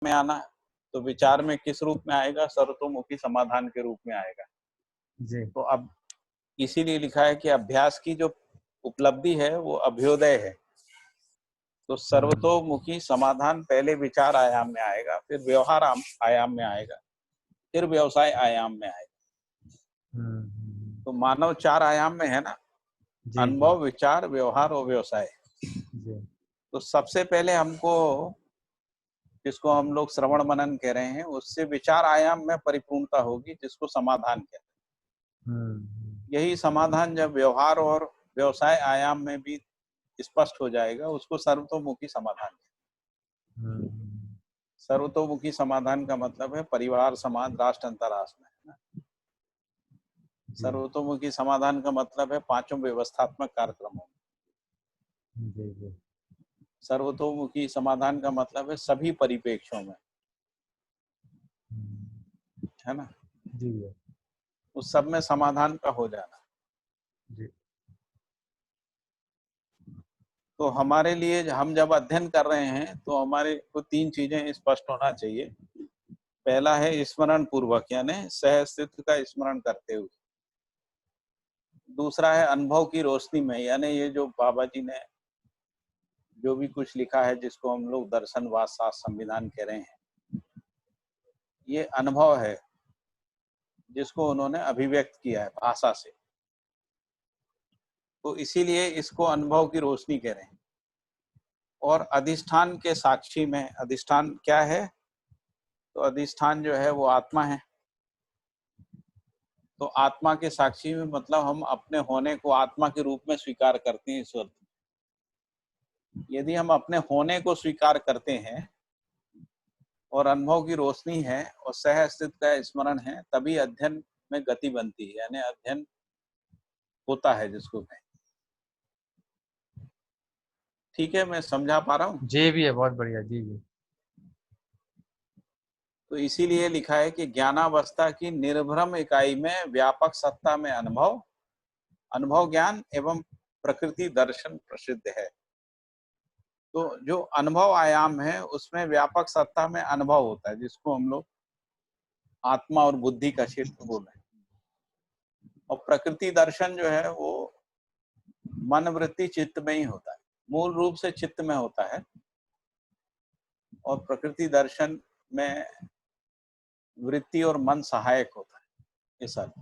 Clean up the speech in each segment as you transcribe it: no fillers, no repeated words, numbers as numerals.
में आना, तो विचार में किस रूप में आएगा? सर्वतोमुखी समाधान के रूप में आएगा। जी। तो अब इसीलिए लिखा है कि अभ्यास की जो उपलब्धि है वो अभ्युदय है। तो सर्वतोमुखी समाधान पहले विचार आयाम में आएगा, फिर व्यवहार आयाम में आएगा, फिर व्यवसाय आयाम में आएगा। तो मानव 4 आयाम में है ना, जी। अनुभव, विचार, व्यवहार और व्यवसाय। जी। तो सबसे पहले हमको, जिसको हम लोग श्रवण मनन कह रहे हैं, उससे विचार आयाम में परिपूर्णता होगी, जिसको समाधान कहते हैं। यही समाधान जब व्यवहार और व्यवसाय आयाम में भी स्पष्ट हो जाएगा, उसको सर्वतोमुखी समाधान कहते हैं। सर्वतोमुखी समाधान का मतलब है परिवार, समाज, राष्ट्र, अंतरराष्ट्र में, है ना। सर्वतोमुखी समाधान का मतलब है पांचों व्यवस्थात्मक कार्यक्रमों में। सर्वतोमुखी समाधान का मतलब है सभी परिप्रेक्ष्यों में, है ना। जी। उस सब में समाधान का हो जाना। जी। तो हमारे लिए हम जब अध्ययन कर रहे हैं तो हमारे को 3 चीजें स्पष्ट होना चाहिए। पहला है स्मरण पूर्वक, यानी सह अस्तित्व का स्मरण करते हुए। दूसरा है अनुभव की रोशनी में, यानी ये जो बाबा जी ने जो भी कुछ लिखा है, जिसको हम लोग दर्शनवाद शास्त्र संविधान कह रहे हैं, ये अनुभव है जिसको उन्होंने अभिव्यक्त किया है भाषा से। तो इसीलिए इसको अनुभव की रोशनी कह रहे हैं। और अधिष्ठान के साक्षी में, अधिष्ठान क्या है? तो अधिष्ठान जो है वो आत्मा है। तो आत्मा के साक्षी में मतलब हम अपने होने को आत्मा के रूप में स्वीकार करते हैं ईश्वर। यदि हम अपने होने को स्वीकार करते हैं और अनुभव की रोशनी है और सह अस्तित्व का स्मरण है, तभी अध्ययन में गति बनती है, यानी अध्ययन होता है जिसको कहें। ठीक है, मैं समझा पा रहा हूँ? जी भी है, बहुत बढ़िया। जी जी। तो इसीलिए लिखा है कि ज्ञानावस्था की निर्भ्रम इकाई में व्यापक सत्ता में अनुभव, अनुभव ज्ञान एवं प्रकृति दर्शन प्रसिद्ध है। तो जो अनुभव आयाम है उसमें व्यापक सत्ता में अनुभव होता है, जिसको हम लोग आत्मा और बुद्धि का क्षेत्र बोल रहे हैं। और प्रकृति दर्शन जो है वो मन, वृत्ति, चित्त में ही होता है, मूल रूप से चित्त में होता है। और प्रकृति दर्शन में वृत्ति और मन सहायक होता है, इस अर्थ।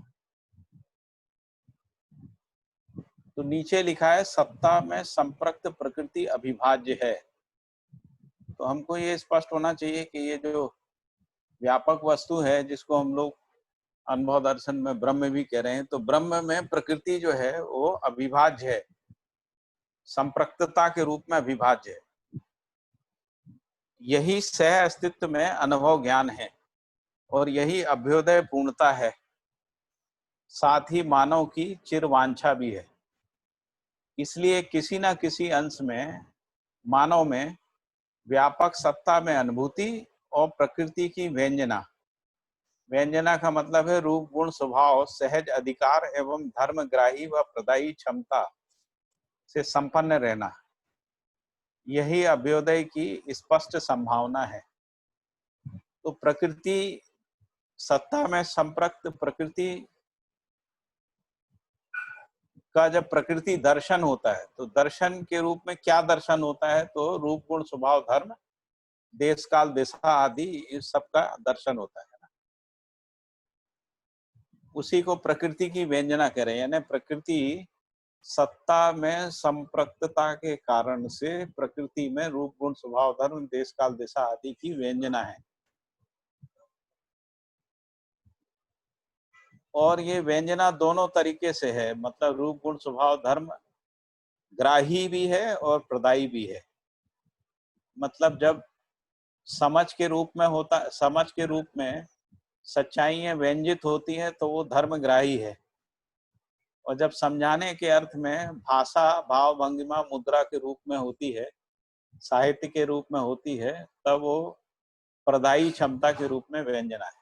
तो नीचे लिखा है सत्ता में संप्रक्त प्रकृति अविभाज्य है। तो हमको ये स्पष्ट होना चाहिए कि ये जो व्यापक वस्तु है, जिसको हम लोग अनुभव दर्शन में ब्रह्म भी कह रहे हैं, तो ब्रह्म में प्रकृति जो है वो अविभाज्य है, संप्रक्तता के रूप में अविभाज्य है। यही सह अस्तित्व में अनुभव ज्ञान है और यही अभ्युदय पूर्णता है, साथ ही मानव की चिरवांछा भी है। इसलिए किसी न किसी अंश में मानव में व्यापक सत्ता में अनुभूति और प्रकृति की व्यंजना, व्यंजना का मतलब है रूप, गुण, स्वभाव, सहज अधिकार एवं धर्मग्राही व प्रदायी क्षमता से संपन्न रहना, यही अभ्युदय की स्पष्ट संभावना है। तो प्रकृति सत्ता में संप्रक्त प्रकृति का जब प्रकृति दर्शन होता है, तो दर्शन के रूप में क्या दर्शन होता है? तो रूप, गुण, स्वभाव, धर्म, देश काल, दिशा आदि इस सब का दर्शन होता है ना। उसी को प्रकृति की व्यंजना कह रहे हैं, यानी प्रकृति सत्ता में संप्रक्तता के कारण से प्रकृति में रूप, गुण, स्वभाव, धर्म, देश काल, दिशा आदि की व्यंजना है। और ये व्यंजना दोनों तरीके से है, मतलब रूप, गुण, स्वभाव, धर्म ग्राही भी है और प्रदायी भी है। मतलब जब समझ के रूप में होता, समझ के रूप में सच्चाइयां व्यंजित होती है तो वो धर्मग्राही है। और जब समझाने के अर्थ में भाषा, भाव, भंगिमा, मुद्रा के रूप में होती है, साहित्य के रूप में होती है, तब वो प्रदायी क्षमता के रूप में व्यंजना है।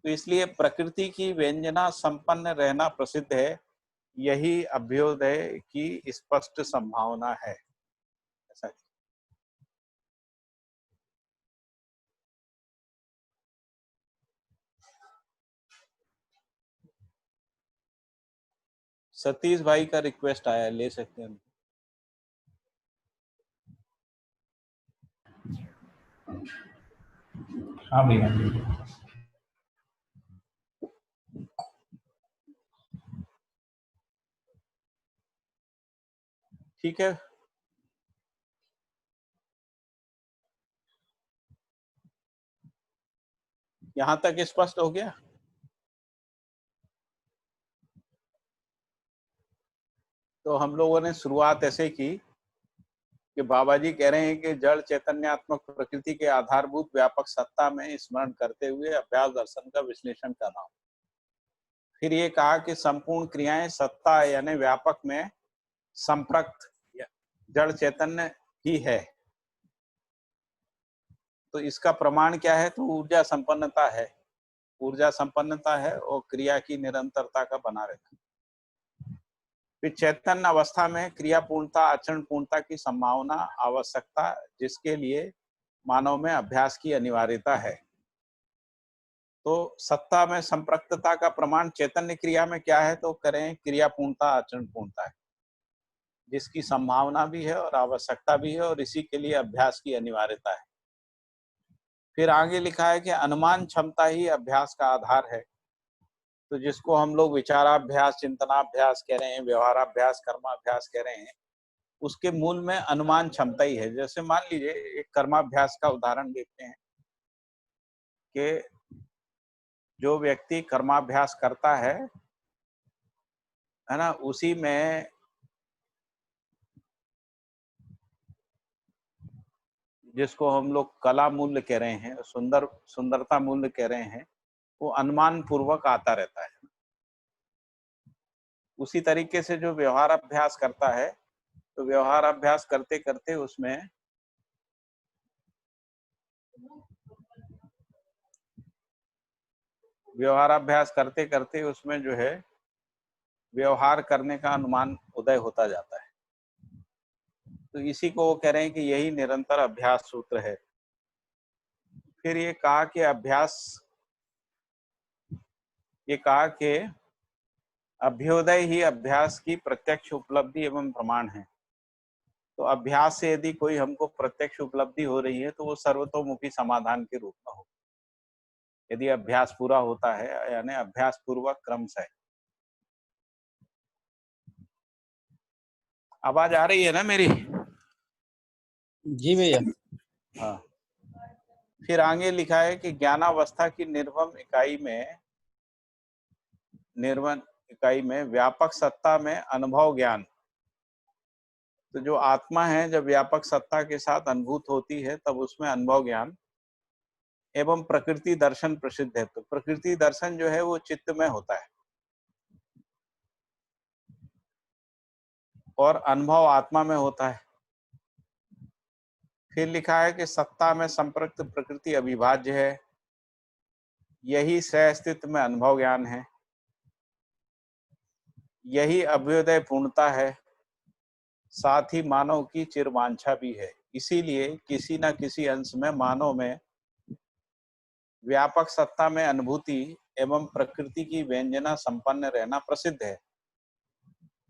तो इसलिए प्रकृति की व्यंजना संपन्न रहना प्रसिद्ध है, यही अभ्युदय की स्पष्ट संभावना है। ऐसा सतीश भाई का रिक्वेस्ट आया है, ले सकते हैं। हाँ भैया। ठीक है, यहाँ तक स्पष्ट हो गया। तो हम लोगों ने शुरुआत ऐसे की कि बाबा जी कह रहे हैं कि जड़ चैतन्यात्मक प्रकृति के आधारभूत व्यापक सत्ता में स्मरण करते हुए अभ्यास दर्शन का विश्लेषण करना हो। फिर ये कहा कि संपूर्ण क्रियाएं सत्ता यानी व्यापक में संप्रक्त जड़ चैतन्य ही है। तो इसका प्रमाण क्या है? तो ऊर्जा संपन्नता है, ऊर्जा संपन्नता है और क्रिया की निरंतरता का बना रहना। फिर चैतन्य अवस्था में क्रिया पूर्णता आचरण पूर्णता की संभावना आवश्यकता, जिसके लिए मानव में अभ्यास की अनिवार्यता है। तो सत्ता में संप्रक्तता का प्रमाण चैतन्य क्रिया में क्या है? तो करें क्रिया पूर्णता आचरण पूर्णता है, जिसकी संभावना भी है और आवश्यकता भी है, और इसी के लिए अभ्यास की अनिवार्यता है। फिर आगे लिखा है कि अनुमान क्षमता ही अभ्यास का आधार है। तो जिसको हम लोग विचाराभ्यास, चिंतनाभ्यास कह रहे हैं, व्यवहाराभ्यास, कर्माभ्यास कह रहे हैं, उसके मूल में अनुमान क्षमता ही है। जैसे मान लीजिए एक कर्माभ्यास का उदाहरण देखते हैं कि जो व्यक्ति कर्माभ्यास करता है ना, उसी में जिसको हम लोग कला मूल्य कह रहे हैं, सुंदरता मूल्य कह रहे हैं, वो अनुमान पूर्वक आता रहता है। उसी तरीके से जो व्यवहार अभ्यास करता है, तो व्यवहार अभ्यास करते करते उसमें जो है व्यवहार करने का अनुमान उदय होता जाता है। तो इसी को वो कह रहे हैं कि यही निरंतर अभ्यास सूत्र है। फिर ये कहा कि अभ्युदय ही अभ्यास की प्रत्यक्ष उपलब्धि एवं प्रमाण है। तो अभ्यास से यदि कोई हमको प्रत्यक्ष उपलब्धि हो रही है तो वो सर्वतोमुखी समाधान के रूप में हो, यदि अभ्यास पूरा होता है, यानी अभ्यास पूर्वक क्रमशः। आवाज आ रही है ना मेरी? जी भैया। हाँ। फिर आगे लिखा है कि ज्ञानावस्था की निर्वम इकाई में व्यापक सत्ता में अनुभव ज्ञान। तो जो आत्मा है जब व्यापक सत्ता के साथ अनुभूत होती है, तब उसमें अनुभव ज्ञान एवं प्रकृति दर्शन प्रसिद्ध है। तो प्रकृति दर्शन जो है वो चित्त में होता है और अनुभव आत्मा में होता है। फिर लिखा है कि सत्ता में संप्रक्त प्रकृति अविभाज्य है, यही सहअस्तित्व में अनुभव ज्ञान है, यही अभ्युदय पूर्णता है, साथ ही मानव की चिरवांछा भी है। इसीलिए किसी न किसी अंश में मानव में व्यापक सत्ता में अनुभूति एवं प्रकृति की व्यंजना संपन्न रहना प्रसिद्ध है।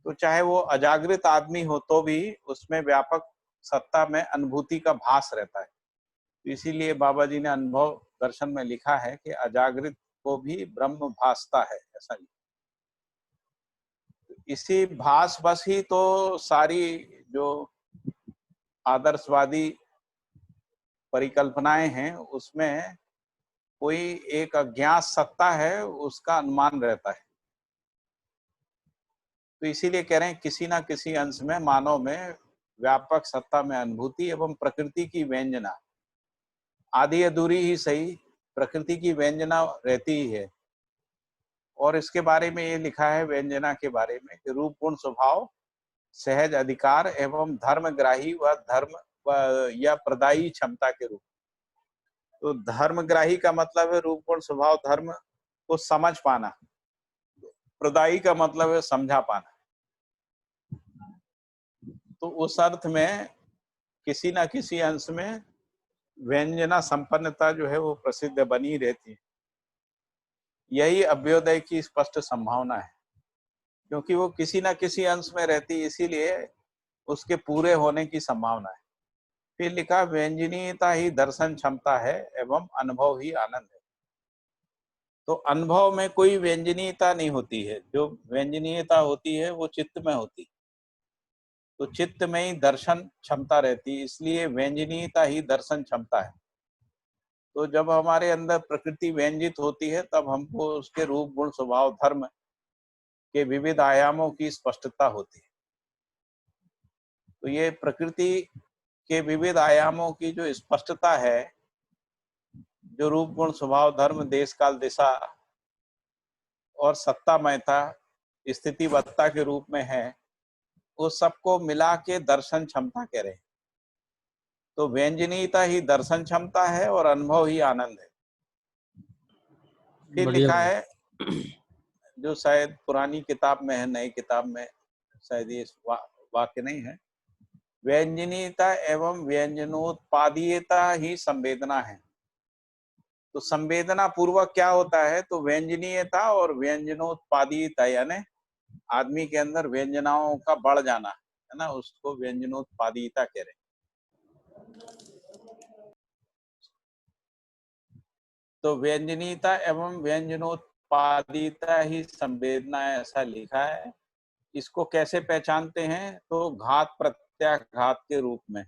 तो चाहे वो अजागृत आदमी हो तो भी उसमें व्यापक सत्ता में अनुभूति का भास रहता है। तो इसीलिए बाबा जी ने अनुभव दर्शन में लिखा है कि अजागृत को भी ब्रह्म भासता है, ऐसा ही। इसी भास बस ही तो सारी जो आदर्शवादी परिकल्पनाएं हैं उसमें कोई एक अज्ञात सत्ता है, उसका अनुमान रहता है। तो इसीलिए कह रहे हैं किसी ना किसी अंश में मानव में व्यापक सत्ता में अनुभूति एवं प्रकृति की व्यंजना, आधी अधूरी ही सही, प्रकृति की व्यंजना रहती ही है। और इसके बारे में ये लिखा है व्यंजना के बारे में कि रूप गुण स्वभाव, सहज अधिकार एवं धर्मग्राही व धर्म या प्रदायी क्षमता के रूप। तो धर्मग्राही का मतलब है रूप गुण स्वभाव धर्म को समझ पाना, प्रदायी का मतलब है समझा पाना। तो उस अर्थ में किसी न किसी अंश में व्यंजना संपन्नता जो है वो प्रसिद्ध बनी रहती है। यही अभ्युदय की स्पष्ट संभावना है। क्योंकि वो किसी ना किसी अंश में रहती, इसीलिए उसके पूरे होने की संभावना है। फिर लिखा व्यंजनीयता ही दर्शन क्षमता है एवं अनुभव ही आनंद है। तो अनुभव में कोई व्यंजनीयता नहीं होती है, जो व्यंजनीयता होती है वो चित्त में होती, तो चित्त में ही दर्शन क्षमता रहती है, इसलिए व्यंजनीयता ही दर्शन क्षमता है। तो जब हमारे अंदर प्रकृति व्यंजित होती है तब हमको उसके रूप गुण स्वभाव धर्म के विविध आयामों की स्पष्टता होती है। तो ये प्रकृति के विविध आयामों की जो स्पष्टता है, जो रूप गुण स्वभाव धर्म देश काल दिशा और सत्तामयता स्थितिवत्ता के रूप में है, उस सबको मिला के दर्शन क्षमता कह रहे हैं। तो व्यंजनीयता ही दर्शन क्षमता है और अनुभव ही आनंद है। फिर बढ़िया लिखा भैया। है, जो शायद पुरानी किताब में है, नई किताब में शायद ये वाक्य नहीं है, व्यंजनीयता एवं व्यंजनोत्पादीयता ही संवेदना है। तो संवेदना पूर्वक क्या होता है, तो व्यंजनीयता और व्यंजनोत्पादीयता यानी आदमी के अंदर व्यंजनाओं का बढ़ जाना है ना, उसको व्यंजनोत्पादीयता कह रहे हैं। तो व्यंजनीयता एवं व्यंजनोत्पादीयता ही संवेदना है, ऐसा लिखा है। इसको कैसे पहचानते हैं, तो घात प्रत्याघात के रूप में।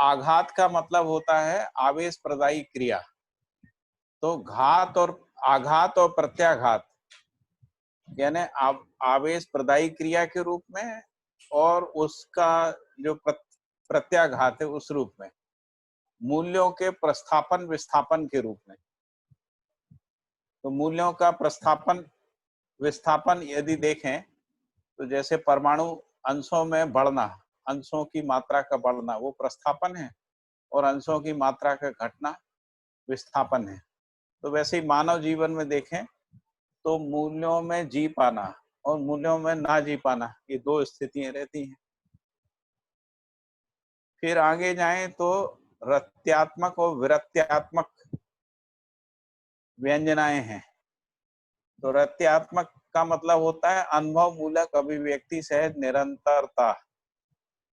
आघात का मतलब होता है आवेश प्रदायी क्रिया, तो घात और आघात और प्रत्याघात यानी आवेश प्रदायी क्रिया के रूप में, और उसका जो प्रत्याघात है उस रूप में, मूल्यों के प्रस्थापन विस्थापन के रूप में। तो मूल्यों का प्रस्थापन विस्थापन यदि देखें तो जैसे परमाणु अंशों में बढ़ना, अंशों की मात्रा का बढ़ना वो प्रस्थापन है, और अंशों की मात्रा का घटना विस्थापन है। तो वैसे ही मानव जीवन में देखें तो मूल्यों में जी पाना और मूल्यों में ना जी पाना, ये दो स्थितियां रहती हैं। फिर आगे जाएं तो रत्यात्मक और विरत्यात्मक व्यंजनाएं हैं। तो रत्यात्मक का मतलब होता है अनुभव मूलक अभिव्यक्ति सहज निरंतरता,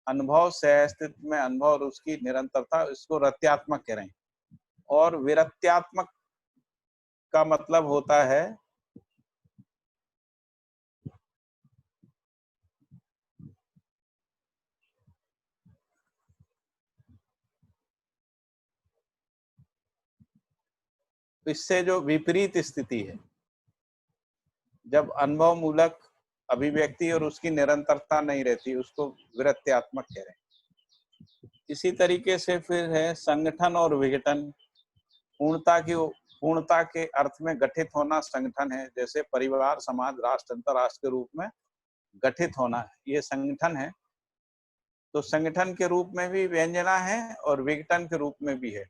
अनुभव सहअस्तित्व में अनुभव और उसकी निरंतरता, इसको रत्यात्मक कह रहे हैं। और विरत्यात्मक का मतलब होता है इससे जो विपरीत स्थिति है, जब अनुभव मूलक अभिव्यक्ति और उसकी निरंतरता नहीं रहती, उसको विरत्यात्मक कह रहे हैं। इसी तरीके से फिर है संगठन और विघटन। पूर्णता के अर्थ में गठित होना संगठन है, जैसे परिवार समाज राष्ट्र अंतरराष्ट्र के रूप में गठित होना, ये संगठन है। तो संगठन के रूप में भी व्यंजना है और विघटन के रूप में भी है।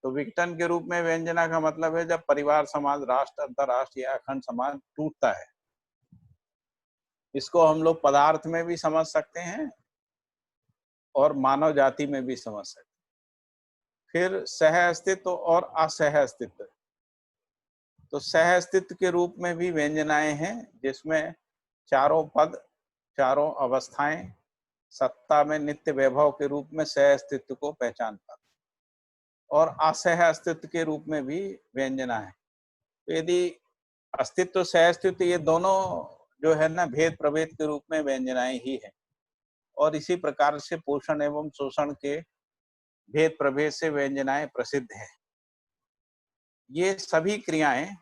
तो विघटन के रूप में व्यंजना का मतलब है जब परिवार समाज राष्ट्र अंतरराष्ट्र या अखंड समाज टूटता है। इसको हम लोग पदार्थ में भी समझ सकते हैं और मानव जाति में भी समझ सकते हैं। फिर सह अस्तित्व और असह अस्तित्व। तो सह अस्तित्व के रूप में भी व्यंजनाएं हैं, जिसमें चारों पद चारों अवस्थाएं सत्ता में नित्य वैभव के रूप में सह अस्तित्व को पहचान पाते, और असह अस्तित्व के रूप में भी व्यंजना है। तो यदि अस्तित्व सह अस्तित्व ये दोनों जो है ना भेद प्रभेद के रूप में व्यंजनाएं ही है, और इसी प्रकार से पोषण एवं शोषण के भेद प्रभेद से व्यंजनाएं प्रसिद्ध है। ये सभी क्रियाएं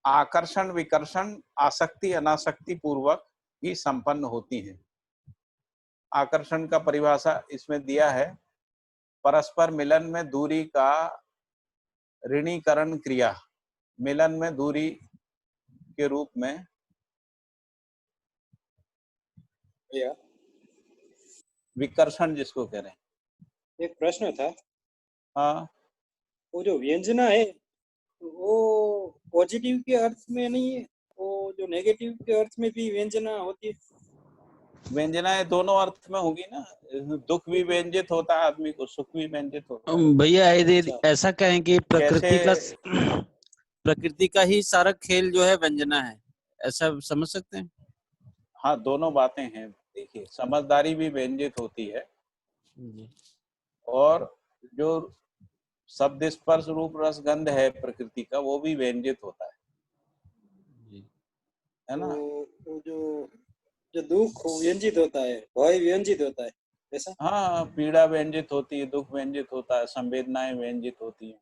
आकर्षण विकर्षण आसक्ति अनासक्ति पूर्वक ही संपन्न होती हैं। आकर्षण का परिभाषा इसमें दिया है, परस्पर मिलन में दूरी का ऋणीकरण क्रिया, मिलन में दूरी के रूप में भैया विकर्षण जिसको कह रहे हैं। एक प्रश्न था, हाँ, वो जो व्यंजना है वो पॉजिटिव के अर्थ में नहीं है, वो जो नेगेटिव के अर्थ में भी व्यंजना होती है? व्यंजनाएं दोनों अर्थ में होगी ना, दुख भी व्यंजित होता है आदमी को, सुख भी व्यंजित होता है। भैया यदि ऐसा कहें कि जैसे प्रकृति का ही सारा खेल जो है व्यंजना है, ऐसा समझ सकते हैं? हाँ, दोनों बातें हैं। देखिए, समझदारी भी व्यंजित होती है जी और जो शब्द स्पर्श रूप रस गंध है प्रकृति का, वो भी व्यंजित होता जी है ना। वो जो जो दुख व्यंजित होता है, भय व्यंजित होता है, ऐसा? हाँ, पीड़ा व्यंजित होती है, दुख व्यंजित होता है, संवेदनाएं व्यंजित होती हैं।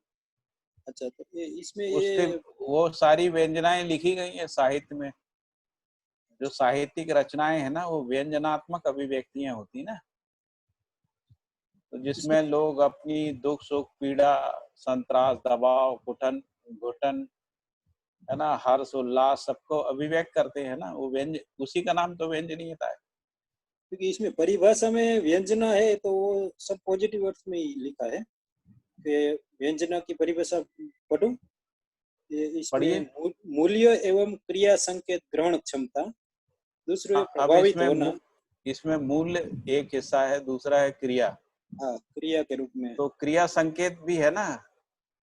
अच्छा, तो ये इसमें उससे ये वो सारी व्यंजनाएं लिखी गई हैं साहित्य में। जो साहित्यिक रचनाएं हैं ना, वो व्यंजनात्मक अभिव्यक्तियां होती ना, तो इसमें जिसमें लोग अपनी दुख सुख पीड़ा संतरास दबाव घुटन घुटन है ना, हर्ष उल्लास सबको अभिव्यक्त करते हैं ना, वो व्यंज उसी का नाम तो व्यंजनीयता है। क्योंकि इसमें परिभाषा में व्यंजना है तो वो सब पॉजिटिव अर्थ में ही लिखा है कि व्यंजना की परिभाषा पढ़ो। ये पढ़िए। इसमें मूल्य एवं क्रिया संकेत ग्रहण क्षमता, दूसरे अब प्रभावित होना। इसमें मूल्य एक हिस्सा है, दूसरा है क्रिया। हाँ, क्रिया के रूप में तो क्रिया संकेत भी है ना।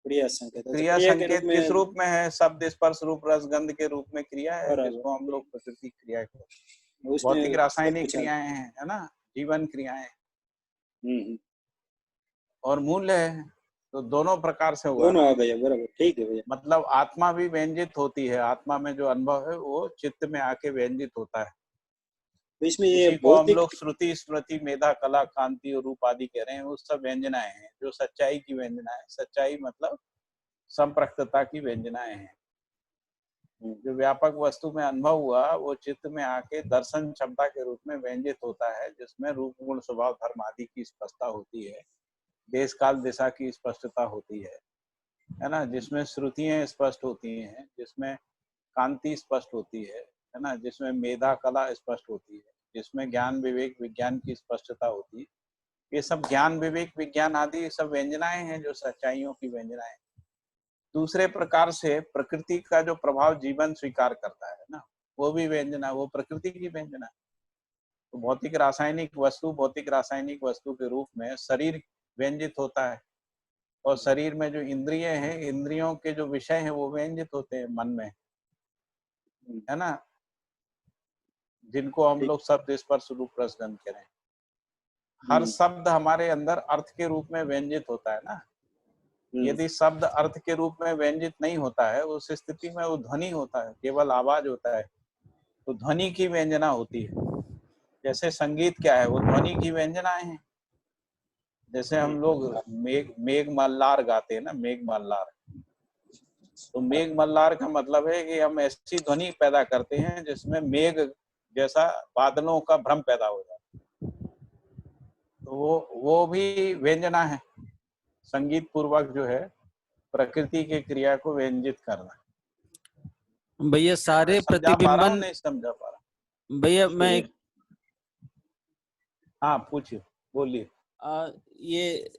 क्रिया संकेत। अच्छा, क्रिया क्रिया के रूप संकेत में किस रूप में है? शब्द स्पर्श रूप रस गंध के रूप में क्रिया है, बराबर, जिसको हम लोग प्रकृति क्रिया कहते हैं। भौतिक उसमें सब रासायनिक कुछ आ क्रियाएं हैं, है ना, जीवन क्रियाएं हम्म, और मूल्य है। तो दोनों प्रकार से हुआ दोनों ना। आ गया, बराबर, ठीक है भैया। मतलब आत्मा भी व्यंजित होती है, आत्मा में जो अनुभव है वो चित्त में आके व्यंजित होता है। तो इसमें ये उसी को हम भौतिक लोग श्रुति स्मृति मेधा कला कांति और रूप आदि कह रहे हैं। वो सब व्यंजनाएं हैं जो सच्चाई की व्यंजनाएं। सच्चाई मतलब संप्रक्तता की व्यंजनाएं हैं। जो व्यापक वस्तु में अनुभव हुआ वो चित्त में आके दर्शन क्षमता के रूप में व्यंजित होता है, जिसमें रूप गुण स्वभाव धर्म आदि की स्पष्टता होती है, देश काल दिशा की स्पष्टता होती है ना, जिसमें श्रुतियां स्पष्ट होती हैं, जिसमें कांति स्पष्ट होती है ना, जिसमें मेधा कला स्पष्ट होती है, जिसमें ज्ञान विवेक विज्ञान की स्पष्टता होती है। ये सब ज्ञान विवेक विज्ञान आदि सब व्यंजनाएं हैं जो सच्चाइयों की व्यंजनाएं। दूसरे प्रकार से प्रकृति का जो प्रभाव जीवन स्वीकार करता है ना, वो भी व्यंजना, वो प्रकृति की व्यंजना। तो भौतिक रासायनिक वस्तु के रूप में शरीर व्यंजित होता है और शरीर में जो इंद्रिय हैं, इंद्रियों के जो विषय हैं वो व्यंजित होते हैं मन में, है ना, जिनको हम ठीक। लोग शब्द स्पर्श रूप रस गंध कह रहे हैं। हर शब्द हमारे अंदर अर्थ के रूप में व्यंजित होता है ना। यदि शब्द अर्थ के रूप में व्यंजित नहीं होता है, उस स्थिति में वो ध्वनि होता है, केवल आवाज होता है। तो ध्वनि की व्यंजना होती है। जैसे संगीत क्या है, वो ध्वनि की व्यंजनाएं हैं। जैसे हम लोग मेघ मल्लार गाते हैं ना, मेघ मल्लार। तो मेघ मल्लार का मतलब है कि हम ऐसी ध्वनि पैदा करते हैं जिसमें मेघ जैसा बादलों का भ्रम पैदा हो जाए। तो वो भी व्यंजना है। संगीत पूर्वक जो है प्रकृति के क्रिया को व्यंजित करना। भैया सारे समझा पा रहा हूँ, प्रतिबिंबन। नहीं समझा पा रहा? भैया मैं एक हाँ पूछिए, बोलिए। ये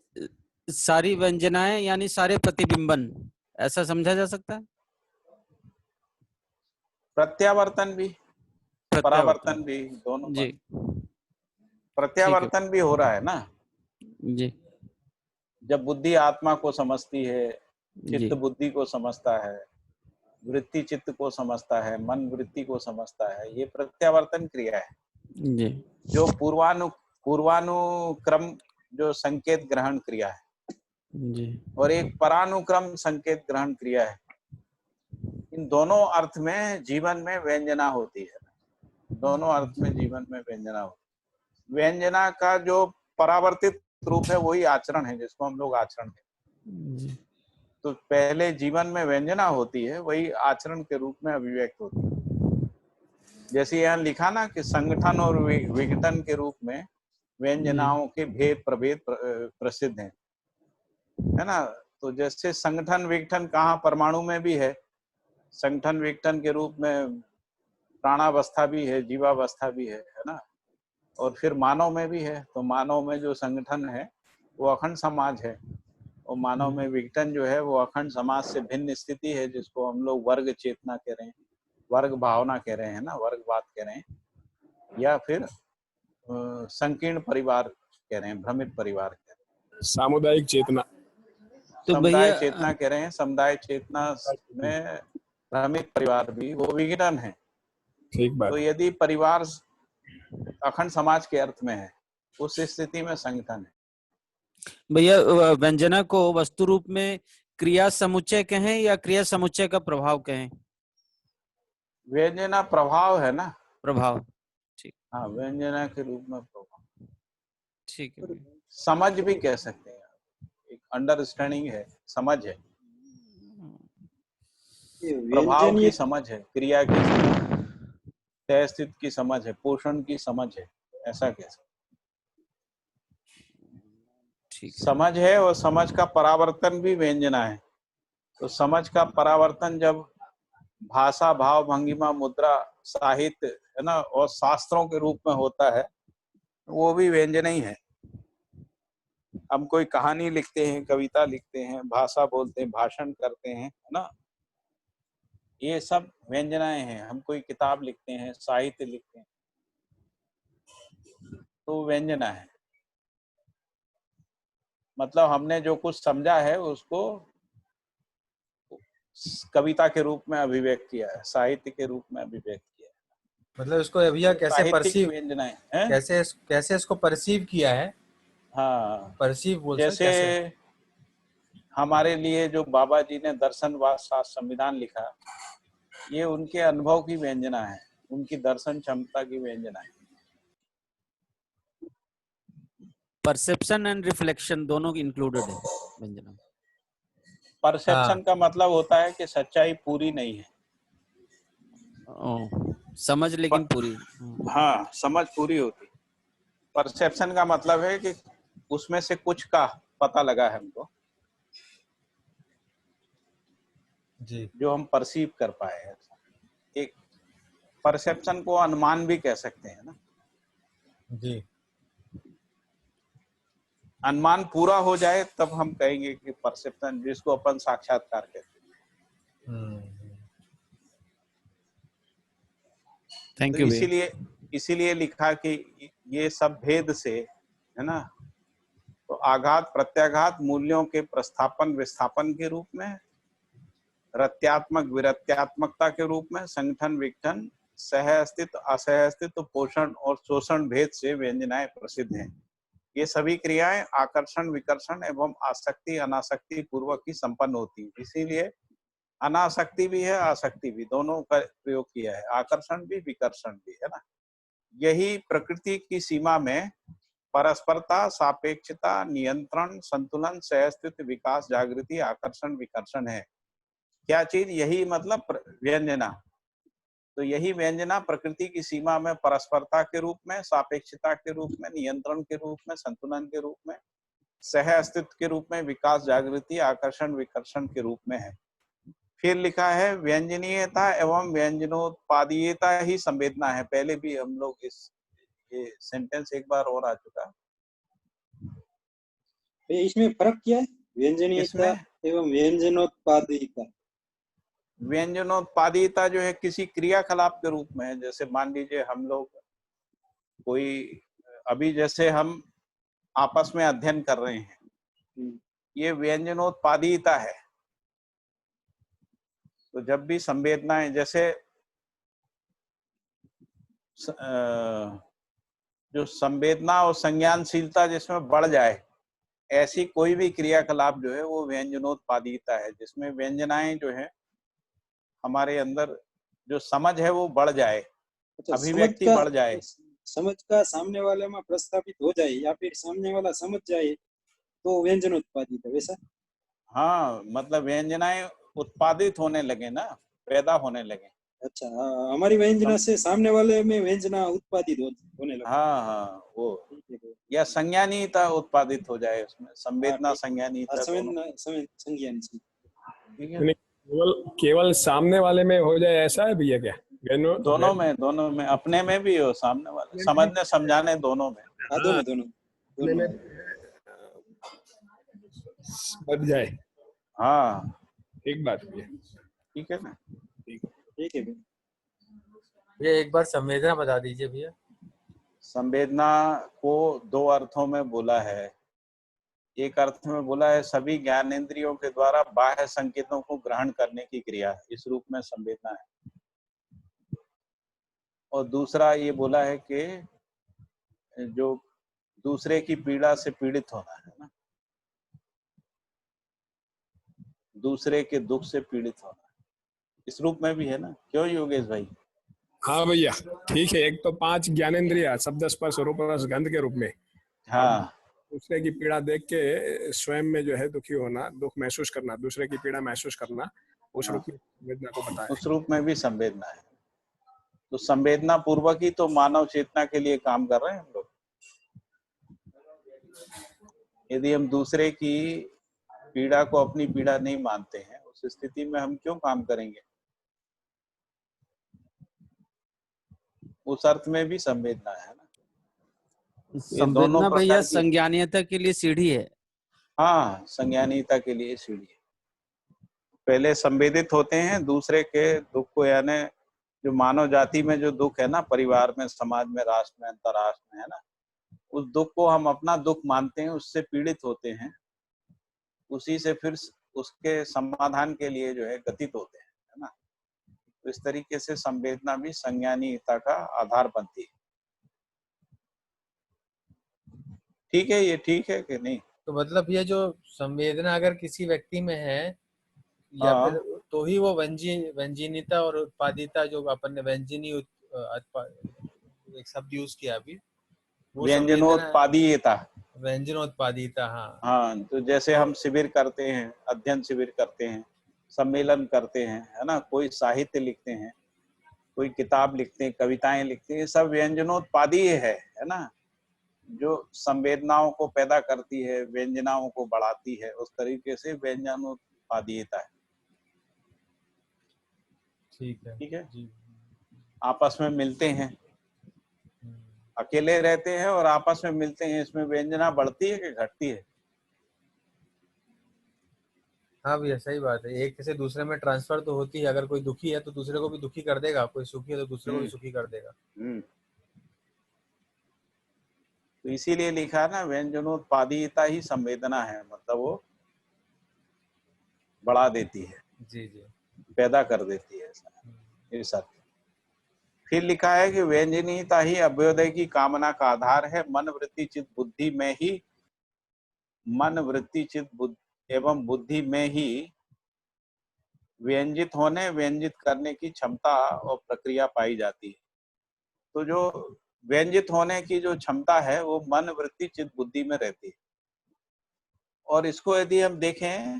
सारी व्यंजनाएं यानी सारे प्रतिबिंबन, ऐसा समझा जा सकता है? प्रत्यावर्तन भी परावर्तन भी, दोनों जी बात। ठीक है प्रत्यावर्तन भी हो रहा है ना। जी जब बुद्धि आत्मा को समझती है, जी चित्त बुद्धि को समझता है, वृत्ति चित्त को समझता है, मन वृत्ति को समझता है, ये प्रत्यावर्तन क्रिया है। जी जो पूर्वानुक्रम जो संकेत ग्रहण क्रिया है, जी और एक परानुक्रम संकेत ग्रहण क्रिया है। इन दोनों अर्थ में जीवन में व्यंजना होती है। दोनों अर्थ में जीवन में व्यंजना होती है। व्यंजना का जो परावर्तित रूप है वही आचरण है, जिसको हम लोग आचरण कहते हैं। तो पहले जीवन में व्यंजना होती है, वही आचरण के रूप में अभिव्यक्त होती है। जैसे यहाँ लिखा ना कि संगठन और विघटन के रूप में व्यंजनाओं के भेद प्रभेद प्रसिद्ध हैं, है ना। तो जैसे संगठन विघटन कहाँ परमाणु में भी है, संगठन विघटन के रूप में प्राणावस्था भी है, जीवावस्था भी है ना। और फिर मानव में भी है। तो मानव में जो संगठन है वो अखंड समाज है, और मानव में विघटन जो है वो अखंड समाज से भिन्न स्थिति है, जिसको हम लोग वर्ग चेतना कह रहे हैं, वर्ग भावना कह रहे हैं ना, वर्गवाद कह रहे हैं, या फिर संकीर्ण परिवार कह रहे हैं, भ्रमित परिवार कह रहे हैं, सामुदायिक चेतना। तो समुदाय भैया चेतना कह रहे हैं। समुदाय चेतना में भ्रमित परिवार भी वो विघटन है। ठीक बात। तो यदि परिवार अखंड समाज के अर्थ में है, उस स्थिति में संगठन है। भैया व्यंजना को वस्तु रूप में क्रिया समुच्चय कहें या क्रिया समुच्चय का प्रभाव कहें? व्यंजना प्रभाव है ना। प्रभाव, ठीक। हाँ, व्यंजना के रूप में प्रभाव, ठीक है भैया। समझ भी कह सकते हैं, एक अंडरस्टैंडिंग है, समझ है, ये प्रभाव व्यंजन की ये समझ है, क्रिया की समझ, तय स्थिति की समझ है, पोषण की समझ है, ऐसा कह सकते। ठीक है। समझ है और समझ का परावर्तन भी व्यंजना है। तो समझ का परावर्तन जब भाषा, भाव, भंगिमा, मुद्रा, साहित्य है ना और शास्त्रों के रूप में होता है, वो भी व्यंजन ही है। हम कोई कहानी लिखते हैं, कविता लिखते हैं, भाषा बोलते हैं, भाषण करते हैं, है ना, ये सब व्यंजनाएं हैं। हम कोई किताब लिखते हैं, साहित्य लिखते हैं, तो व्यंजना है। मतलब हमने जो कुछ समझा है उसको कविता के रूप में अभिव्यक्त किया है, साहित्य के रूप में अभिव्यक्त किया है। मतलब इसको भैया कैसे साहित्यिक परसीव, व्यंजनाएं हैं। कैसे इसको परसीव किया है? हाँ, परसीव बोल सकते जैसे कैसे? हमारे लिए जो बाबा जी ने दर्शनवाद शास्त्र संविधान लिखा, ये उनके अनुभव की व्यंजना है, उनकी दर्शन क्षमता की व्यंजना है। परसेप्शन एंड रिफ्लेक्शन दोनों इंक्लूडेड है व्यंजना। परसेप्शन का मतलब होता है कि सच्चाई पूरी नहीं है। समझ लेकिन पूरी। हाँ, समझ पूरी होती। परसेप्शन का मतलब है कि उसमें से कुछ का पता लगा है हमको, जी जो हम परसीव कर पाए हैं। एक परसेप्शन को अनुमान भी कह सकते हैं ना। जी। अनुमान पूरा हो जाए तब हम कहेंगे कि परसेप्शन, जिसको अपन साक्षात्कार कहते हैं। थैंक तो यू भैया। इसीलिए लिखा कि ये सब भेद से, है ना, तो आघात प्रत्याघात मूल्यों के प्रस्थापन विस्थापन के रूप में, रत्यात्मक विरत्यात्मकता के रूप में, संगठन विघटन, सह अस्तित्व असह अस्तित्व, पोषण और शोषण भेद से व्यंजनाएं प्रसिद्ध हैं। ये सभी क्रियाएं आकर्षण विकर्षण एवं आसक्ति अनासक्ति पूर्वक ही संपन्न होती है। इसीलिए अनासक्ति भी है, आसक्ति भी, दोनों का प्रयोग किया है, आकर्षण भी विकर्षण भी, है ना। यही प्रकृति की सीमा में परस्परता, सापेक्षता, नियंत्रण, संतुलन, सहअस्तित्व, विकास, जागृति, आकर्षण विकर्षण है। क्या चीज? यही मतलब व्यंजना। तो यही व्यंजना प्रकृति की सीमा में परस्परता के रूप में, सापेक्षता के रूप में, नियंत्रण के रूप में, संतुलन के रूप में, सह अस्तित्व के रूप में, विकास, जागृति, आकर्षण विकर्षण के रूप में है। फिर लिखा है व्यंजनीयता एवं व्यंजनोत्पादीयता ही संवेदना है। पहले भी हम लोग ये सेंटेंस एक बार और आ चुका। इसमें फर्क क्या है? व्यंजनीयता इसमें एवं व्यंजनोत्पादीयता। व्यंजनोत्पादीयता जो है किसी क्रियाकलाप के रूप में है। जैसे मान लीजिए हम लोग कोई, अभी जैसे हम आपस में अध्ययन कर रहे हैं, ये व्यंजनोत्पादीयता है। तो जब भी संवेदनाएं, जैसे जो संवेदना और संज्ञानशीलता जिसमें बढ़ जाए, ऐसी कोई भी क्रियाकलाप जो है वो व्यंजनोत्पादीयता है, जिसमें व्यंजनाएं जो है हमारे अंदर जो समझ है वो बढ़ जाए, अच्छा, अभिव्यक्ति बढ़ जाए। समझ का सामने वाले में प्रस्थापित हो जाए या फिर सामने वाला समझ जाए तो व्यंजनोत्पादीयता, वैसा? हाँ, मतलब व्यंजनाएं उत्पादित होने लगे ना, पैदा होने लगे। अच्छा, हमारी व्यंजना से सामने वाले में व्यंजना उत्पादित होने लगे। हाँ हाँ, वो ठीक है। या संज्ञानीयता उत्पादित हो जाए उसमें, संवेदना संज्ञानीयता दोनों। संज्ञान। ठीक है, केवल सामने वाले में हो जाए ऐसा है भैया क्या? दोनों में, अपने में भी हो, सामने वाले, समझने समझाने दोनों में। दोनों में बढ़ जाए। हाँ, एक बात भैया, ठीक है ना। ठीक है भैया एक बार संवेदना बता दीजिए भैया। संवेदना को दो अर्थों में बोला है। एक अर्थ में बोला है सभी ज्ञानेंद्रियों के द्वारा बाह्य संकेतों को ग्रहण करने की क्रिया, इस रूप में संवेदना है। और दूसरा ये बोला है कि जो दूसरे की पीड़ा से पीड़ित होना है ना, दूसरे के दुख से पीड़ित होना, इस रूप में भी है ना, क्यों योगेश भाई? हाँ भैया, ठीक है। एक तो 5 ज्ञानेंद्रिय शब्द स्पर्श रूप रस गंध के रूप में, और हाँ दूसरे की पीड़ा देख के स्वयं में जो है दुखी होना, दुख महसूस करना, दूसरे की पीड़ा महसूस करना, उस हाँ, रूप में संवेदना को बताया। उस रूप में भी संवेदना है। तो संवेदना पूर्वक ही तो मानव चेतना के लिए काम कर रहे हैं हम लोग। यदि हम दूसरे की पीड़ा को अपनी पीड़ा नहीं मानते हैं, उस स्थिति में हम क्यों काम करेंगे? उस अर्थ में भी संवेदना है ना। ये दोनों संवेदना भैया प्रकार की, संज्ञानीयता के लिए सीढ़ी है। हाँ, संज्ञानीयता के लिए सीढ़ी है। पहले संवेदित होते हैं दूसरे के दुख को, यानी जो मानव जाति में जो दुख है ना, परिवार में, समाज में, राष्ट्र में, अंतरराष्ट्र में, है ना, उस दुख को हम अपना दुख मानते हैं, उससे पीड़ित होते हैं, उसी से फिर उसके समाधान के लिए जो है गतित होते हैं, है ना। तो इस तरीके से संवेदना भी संज्ञानीयता का आधार बनती है। ठीक है, ये ठीक है कि नहीं? तो मतलब ये जो संवेदना अगर किसी व्यक्ति में है या हाँ, फिर, तो ही वो व्यंजनीयता और उत्पादिता, जो अपन ने एक शब्द यूज किया अभी, वो संवेदना, व्यंजनोत्पादीयता। व्यंजनोत्पादिता, हाँ। हाँ, तो जैसे तो हम शिविर करते हैं, अध्ययन शिविर करते हैं, सम्मेलन करते हैं, है ना, कोई साहित्य लिखते हैं, कोई किताब लिखते हैं, कविताएं लिखते हैं, ये सब व्यंजनोत्पादीय है ना, जो संवेदनाओं को पैदा करती है, व्यंजनाओं को बढ़ाती है, उस तरीके से व्यंजनोत्पादीयता है। ठीक है ठीक है, जी। आपस में मिलते हैं, अकेले रहते हैं और आपस में मिलते हैं, इसमें व्यंजना बढ़ती है कि घटती है? हाँ भैया, सही बात है। एक से दूसरे में ट्रांसफर तो होती है। अगर कोई दुखी है तो दूसरे को भी दुखी कर देगा, कोई सुखी है तो दूसरे को भी हम्म सुखी कर देगा। हम्म तो इसीलिए लिखा है ना, व्यंजनोत्पादीयता ही संवेदना है, मतलब वो बढ़ा देती है, जी जी। पैदा कर देती है, ऐसा। फिर लिखा है कि व्यंजनीयता ही अभ्युदय की कामना का आधार है। मन वृत्ति चित्त बुद्धि में ही, मन वृत्ति चित्त एवं बुद्धि में ही व्यंजित होने, व्यंजित करने की क्षमता और प्रक्रिया पाई जाती है। तो जो व्यंजित होने की जो क्षमता है वो मन वृत्ति चित्त बुद्धि में रहती है। और इसको यदि हम देखें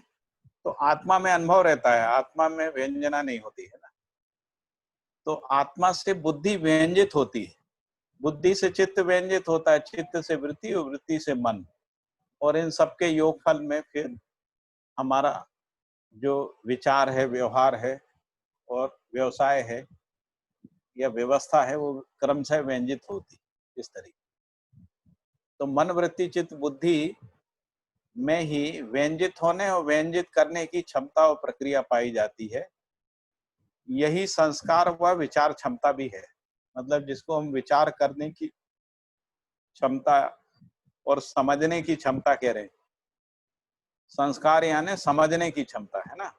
तो आत्मा में अनुभव रहता है, आत्मा में व्यंजना नहीं होती है ना। तो आत्मा से बुद्धि व्यंजित होती है, बुद्धि से चित्त व्यंजित होता है, चित्त से वृत्ति और वृत्ति से मन, और इन सबके योगफल में फिर हमारा जो विचार है, व्यवहार है और व्यवसाय है या व्यवस्था है, वो क्रमशः व्यंजित होती इस तरीके। तो मन वृत्ति चित्त बुद्धि में ही व्यंजित होने और व्यंजित करने की क्षमता और प्रक्रिया पाई जाती है। यही संस्कार व विचार क्षमता भी है, मतलब जिसको हम विचार करने की क्षमता और समझने की क्षमता कह रहे हैं। संस्कार यानी समझने की क्षमता है ना,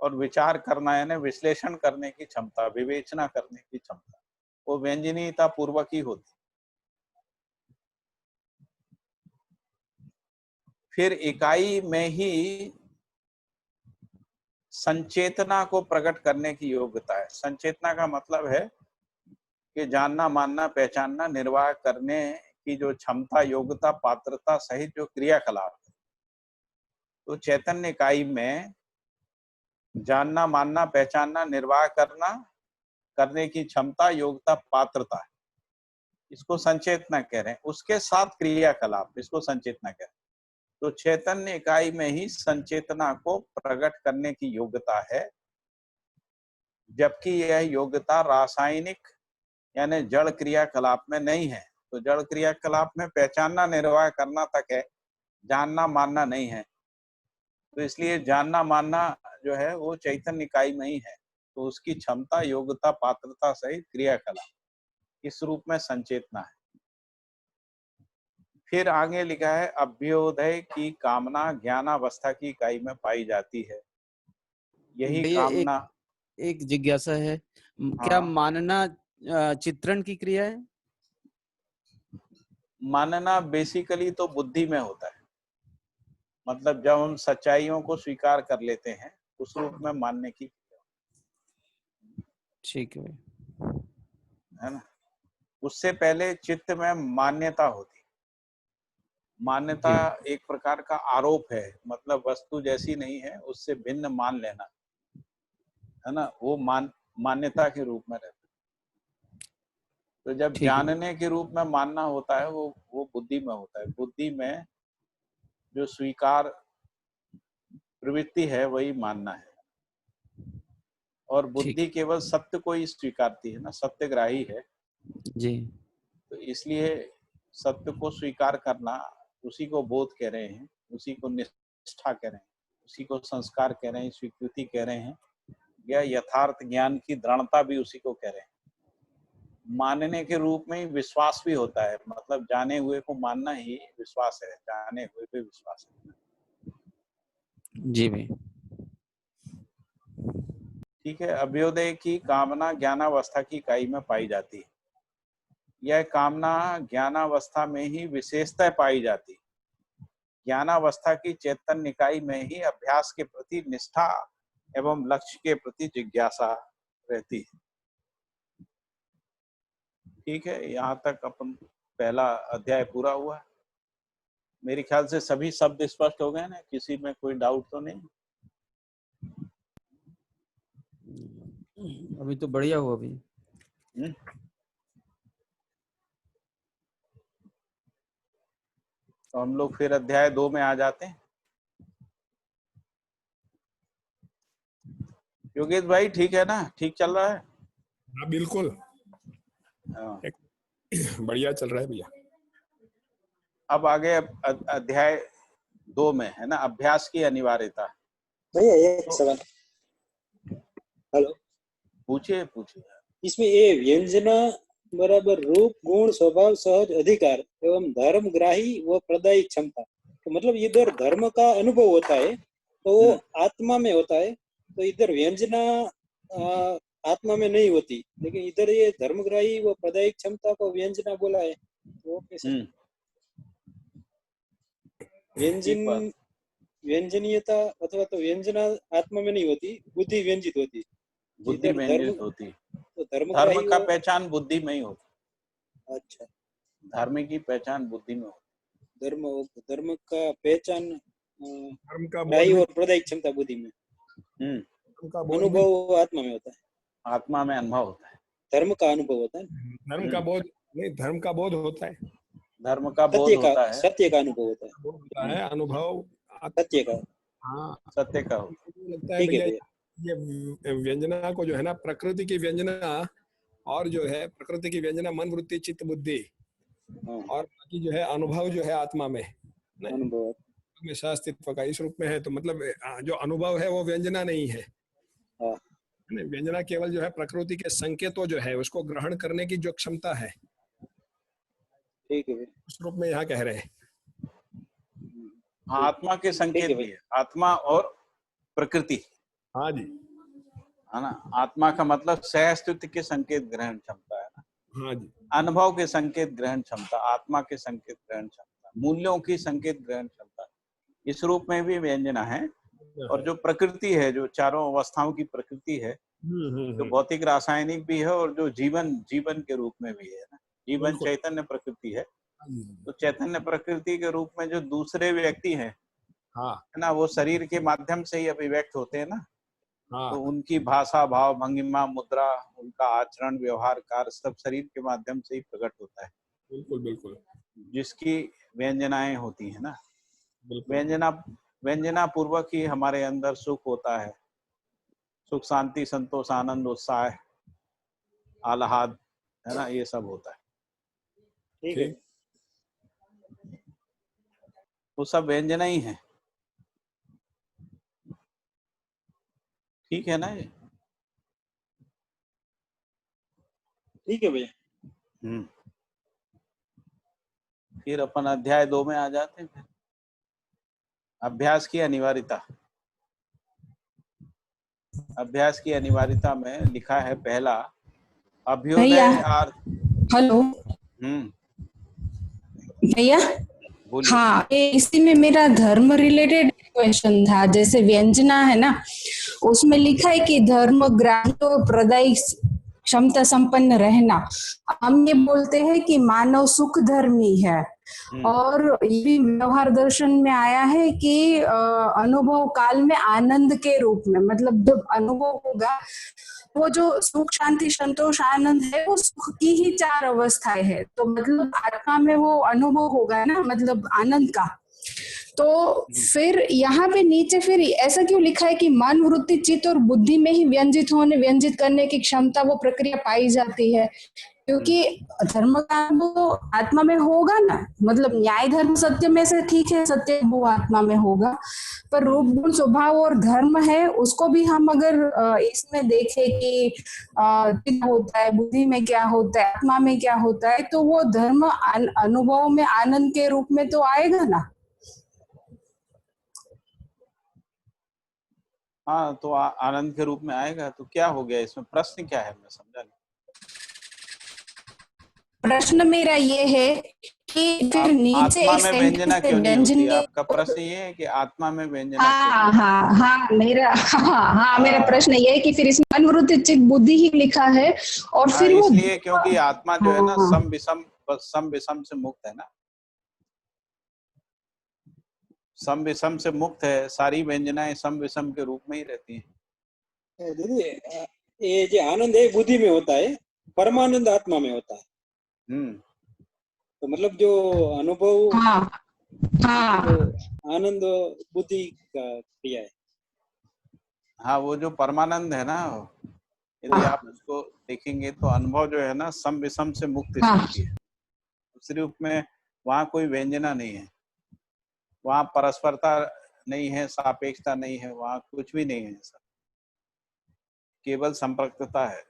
और विचार करना यानी विश्लेषण करने की क्षमता, विवेचना करने की क्षमता, वो व्यंजनीयता पूर्वक ही होती। फिर इकाई में ही संचेतना को प्रकट करने की योग्यता है। संचेतना का मतलब है कि जानना, मानना, पहचानना, निर्वाह करने की जो क्षमता, योग्यता, पात्रता सहित जो क्रियाकलाप है। तो चैतन्य इकाई में जानना, मानना, पहचानना, निर्वाह करने की क्षमता, योग्यता, पात्रता, इसको संचेतना कह रहे हैं। उसके साथ क्रियाकलाप, इसको संचेतना कह रहे हैं। तो चैतन्य इकाई में ही संचेतना को प्रकट करने की योग्यता है, जबकि यह योग्यता रासायनिक यानी जड़ क्रियाकलाप में नहीं है। तो जड़ क्रियाकलाप में पहचानना, निर्वाह करना तक है, जानना, मानना नहीं है। तो इसलिए जानना, मानना जो है वो चैतन्य इकाई में ही है। तो उसकी क्षमता, योग्यता, पात्रता सहित क्रियाकलाप, इस रूप में संचेतना है। फिर आगे लिखा है, अभ्युदय की कामना ज्ञानावस्था की इकाई में पाई जाती है। यही भैया एक कामना। एक जिज्ञासा है, क्या हाँ, मानना चित्रण की क्रिया है? मानना बेसिकली तो बुद्धि में होता है, मतलब जब हम सच्चाइयों को स्वीकार कर लेते हैं उस रूप में मानने की, ठीक है भाई। है ना। उससे पहले चित्त में मान्यता होती। मान्यता एक प्रकार का आरोप है, मतलब वस्तु जैसी नहीं है उससे भिन्न मान लेना, है ना, वो मान्यता के रूप में रहता है। तो जब ठीक है। जानने के रूप में मानना होता है वो बुद्धि में होता है। बुद्धि में जो स्वीकार प्रवृत्ति है वही मानना है, और ठीक। बुद्धि केवल सत्य को ही स्वीकारती है ना, सत्यग्राही है। जी। तो इसलिए सत्य को स्वीकार करना, उसी को बोध कह रहे हैं, उसी को निष्ठा कह रहे हैं, उसी को संस्कार कह रहे हैं, स्वीकृति कह रहे हैं, या यथार्थ ज्ञान की दृढ़ता भी उसी को कह रहे हैं। मानने के रूप में ही विश्वास भी होता है, मतलब जाने हुए को मानना ही विश्वास है, जाने हुए पे विश्वास है। जी भाई। ठीक है। अभ्युदय की कामना ज्ञानावस्था की इकाई में पाई जाती है। यह कामना ज्ञानावस्था में ही विशेषतः पाई जाती है। ज्ञानावस्था की चैतन्य इकाई में ही अभ्यास के प्रति निष्ठा एवं लक्ष्य के प्रति जिज्ञासा रहती है। ठीक है, यहाँ तक अपन पहला अध्याय पूरा हुआ। मेरे ख्याल से सभी शब्द स्पष्ट हो गए ना, किसी में कोई डाउट तो नहीं? अभी तो बढ़िया हुआ अभी। तो हम लोग फिर अध्याय 2 में आ जाते हैं। योगेश भाई ठीक है ना, ठीक चल रहा है? हाँ बिल्कुल, हाँ। बढ़िया चल रहा है भैया। अब आगे अध्याय 2 में है ना, अभ्यास की अनिवार्यता। भैया एक सवाल। हेलो, पूछिए पूछिए। इसमें ये व्यंजना बराबर रूप गुण स्वभाव सहज अधिकार एवं धर्म ग्राही व प्रदायी क्षमता, तो मतलब इधर धर्म का अनुभव होता है तो वो आत्मा में होता है, तो इधर व्यंजना आत्मा में नहीं होती, लेकिन इधर ये धर्मग्राही व प्रदायी क्षमता को व्यंजना बोला है, तो वो कैसे? व्यंजन व्यंजनीयता अथवा तो व्यंजना आत्मा में नहीं होती, बुद्धि व्यंजित होती, बुद्धि इधर धर्म व्यंजित होती। तो धर्म धर्मग्राही का वो। पहचान बुद्धि में ही होती। अच्छा, धर्म की पहचान बुद्धि में होती। धर्म का पहचान धर्म का ग्राही बोध और प्रदायी क्षमता बुद्धि में, धर्म का बोध भी अनुभव आत्मा में होता है, आत्मा में अनुभव होता है। धर्म का अनुभव होता है, धर्म का बोध नहीं, धर्म का बोध होता है, धर्म का बोध होता है, सत्य का अनुभव होता है, बोध होता है, अनुभव सत्य का। हाँ सत्य का होता मुझे लगता है ठीक है भैया भैया। ये व्यंजना को जो है ना, प्रकृति की व्यंजना और जो है प्रकृति की व्यंजना मन वृत्ति चित्त बुद्धि, और बाकी जो है अनुभव जो है आत्मा में अनुभव में सहअस्तित्व का इस रूप में है। तो मतलब जो अनुभव है वो व्यंजना नहीं है, व्यंजना केवल जो है प्रकृति के संकेतों जो है उसको ग्रहण करने की जो क्षमता है, ठीक है भैया। उस रूप में यहाँ कह रहे हैं। हाँ, आत्मा के संकेत भी है, आत्मा और प्रकृति। हाँ जी, है ना। आत्मा का मतलब सहअस्तित्व के संकेत ग्रहण क्षमता है ना। हाँ जी, अनुभव के संकेत ग्रहण क्षमता, आत्मा के संकेत ग्रहण क्षमता, मूल्यों की संकेत ग्रहण क्षमता, इस रूप में भी व्यंजना है। और जो प्रकृति है, जो चारों अवस्थाओं की प्रकृति है, जो भौतिक रासायनिक भी है और जो जीवन के रूप में भी है ना। जीवन चैतन्य प्रकृति है, तो चैतन्य प्रकृति के रूप में जो दूसरे व्यक्ति हैं, हाँ है ना, वो शरीर के माध्यम से ही अभिव्यक्त होते हैं ना। हाँ, तो उनकी भाषा, भाव, भंगिमा, मुद्रा, उनका आचरण, व्यवहार, कार्य सब शरीर के माध्यम से ही प्रकट होता है, बिल्कुल बिल्कुल, जिसकी व्यंजनाएं होती है ना। बिल्कुल व्यंजना पूर्वक ही हमारे अंदर सुख होता है, सुख, शांति, संतोष, आनंद, उत्साह, आह्लाद, है ना, ये सब होता है। ठीक है। वो सब व्यंजना ही है। ठीक है ना ये? ठीक है भैया। फिर अपन अध्याय 2 में आ जाते हैं। फिर अभ्यास की अनिवार्यता। अभ्यास की अनिवार्यता में लिखा है पहला, अभ्युदय भैया हेलो हम्म, भैया। बोलिए। हाँ, इसी में मेरा धर्म रिलेटेड क्वेश्चन था। जैसे व्यंजना है ना, उसमें लिखा है कि धर्म ग्राह्य और प्रदायी क्षमता संपन्न रहना। हम ये बोलते हैं कि मानव सुख धर्मी है, और ये भी व्यवहार दर्शन में आया है कि अनुभव काल में आनंद के रूप में, मतलब जब अनुभव होगा वो जो सुख शांति संतोष आनंद है वो सुख की ही 4 अवस्थाएं है। तो मतलब आत्मा में वो अनुभव होगा ना, मतलब आनंद का। तो फिर यहाँ पे नीचे फिर ऐसा क्यों लिखा है कि मन वृत्ति चित्त और बुद्धि में ही व्यंजित करने की क्षमता वो प्रक्रिया पाई जाती है? क्योंकि धर्म का अनुभव आत्मा में होगा ना, मतलब न्याय धर्म सत्य में से ठीक है, सत्य वो आत्मा में होगा, पर रूप गुण स्वभाव और धर्म है उसको भी हम अगर इसमें देखें कि क्या होता है, बुद्धि में क्या होता है, आत्मा में क्या होता है, तो वो धर्म अनुभव में आनंद के रूप में तो आएगा ना। हाँ, तो आनंद के रूप में आएगा। तो क्या हो गया इसमें, प्रश्न क्या है, मैं समझा नहीं। प्रश्न मेरा ये है कि फिर नीचे आत्मा एक में सेंटेंस व्यंजना पे क्यों नहीं होती है? व्यंजनीय। आपका प्रश्न ये है कि आत्मा में व्यंजना क्यों हाँ नहीं हाँ हाँ, मेरा होती? प्रश्न ये है कि फिर इसमें अनुवृत्ति चित्त बुद्धि ही लिखा है, और हाँ, फिर वो इसलिए क्योंकि आत्मा जो है ना हाँ सम विषम से मुक्त है ना, सम विषम से मुक्त है। सारी व्यंजनाएं सम विषम के रूप में ही रहती हैं। दीदी ये जो आनंद है बुद्धि में होता है, परमानंद आत्मा में होता है। तो मतलब जो अनुभव हाँ हाँ तो आनंद बुद्धि का क्रिया है। हाँ, वो जो परमानंद है ना, यदि आप उसको देखेंगे तो अनुभव जो है ना सम विषम से मुक्त हाँ स्थिति है। उस रूप में वहां कोई व्यंजना नहीं है, वहां परस्परता नहीं है, सापेक्षता नहीं है, वहां कुछ भी नहीं है, सब केवल संपर्कता है।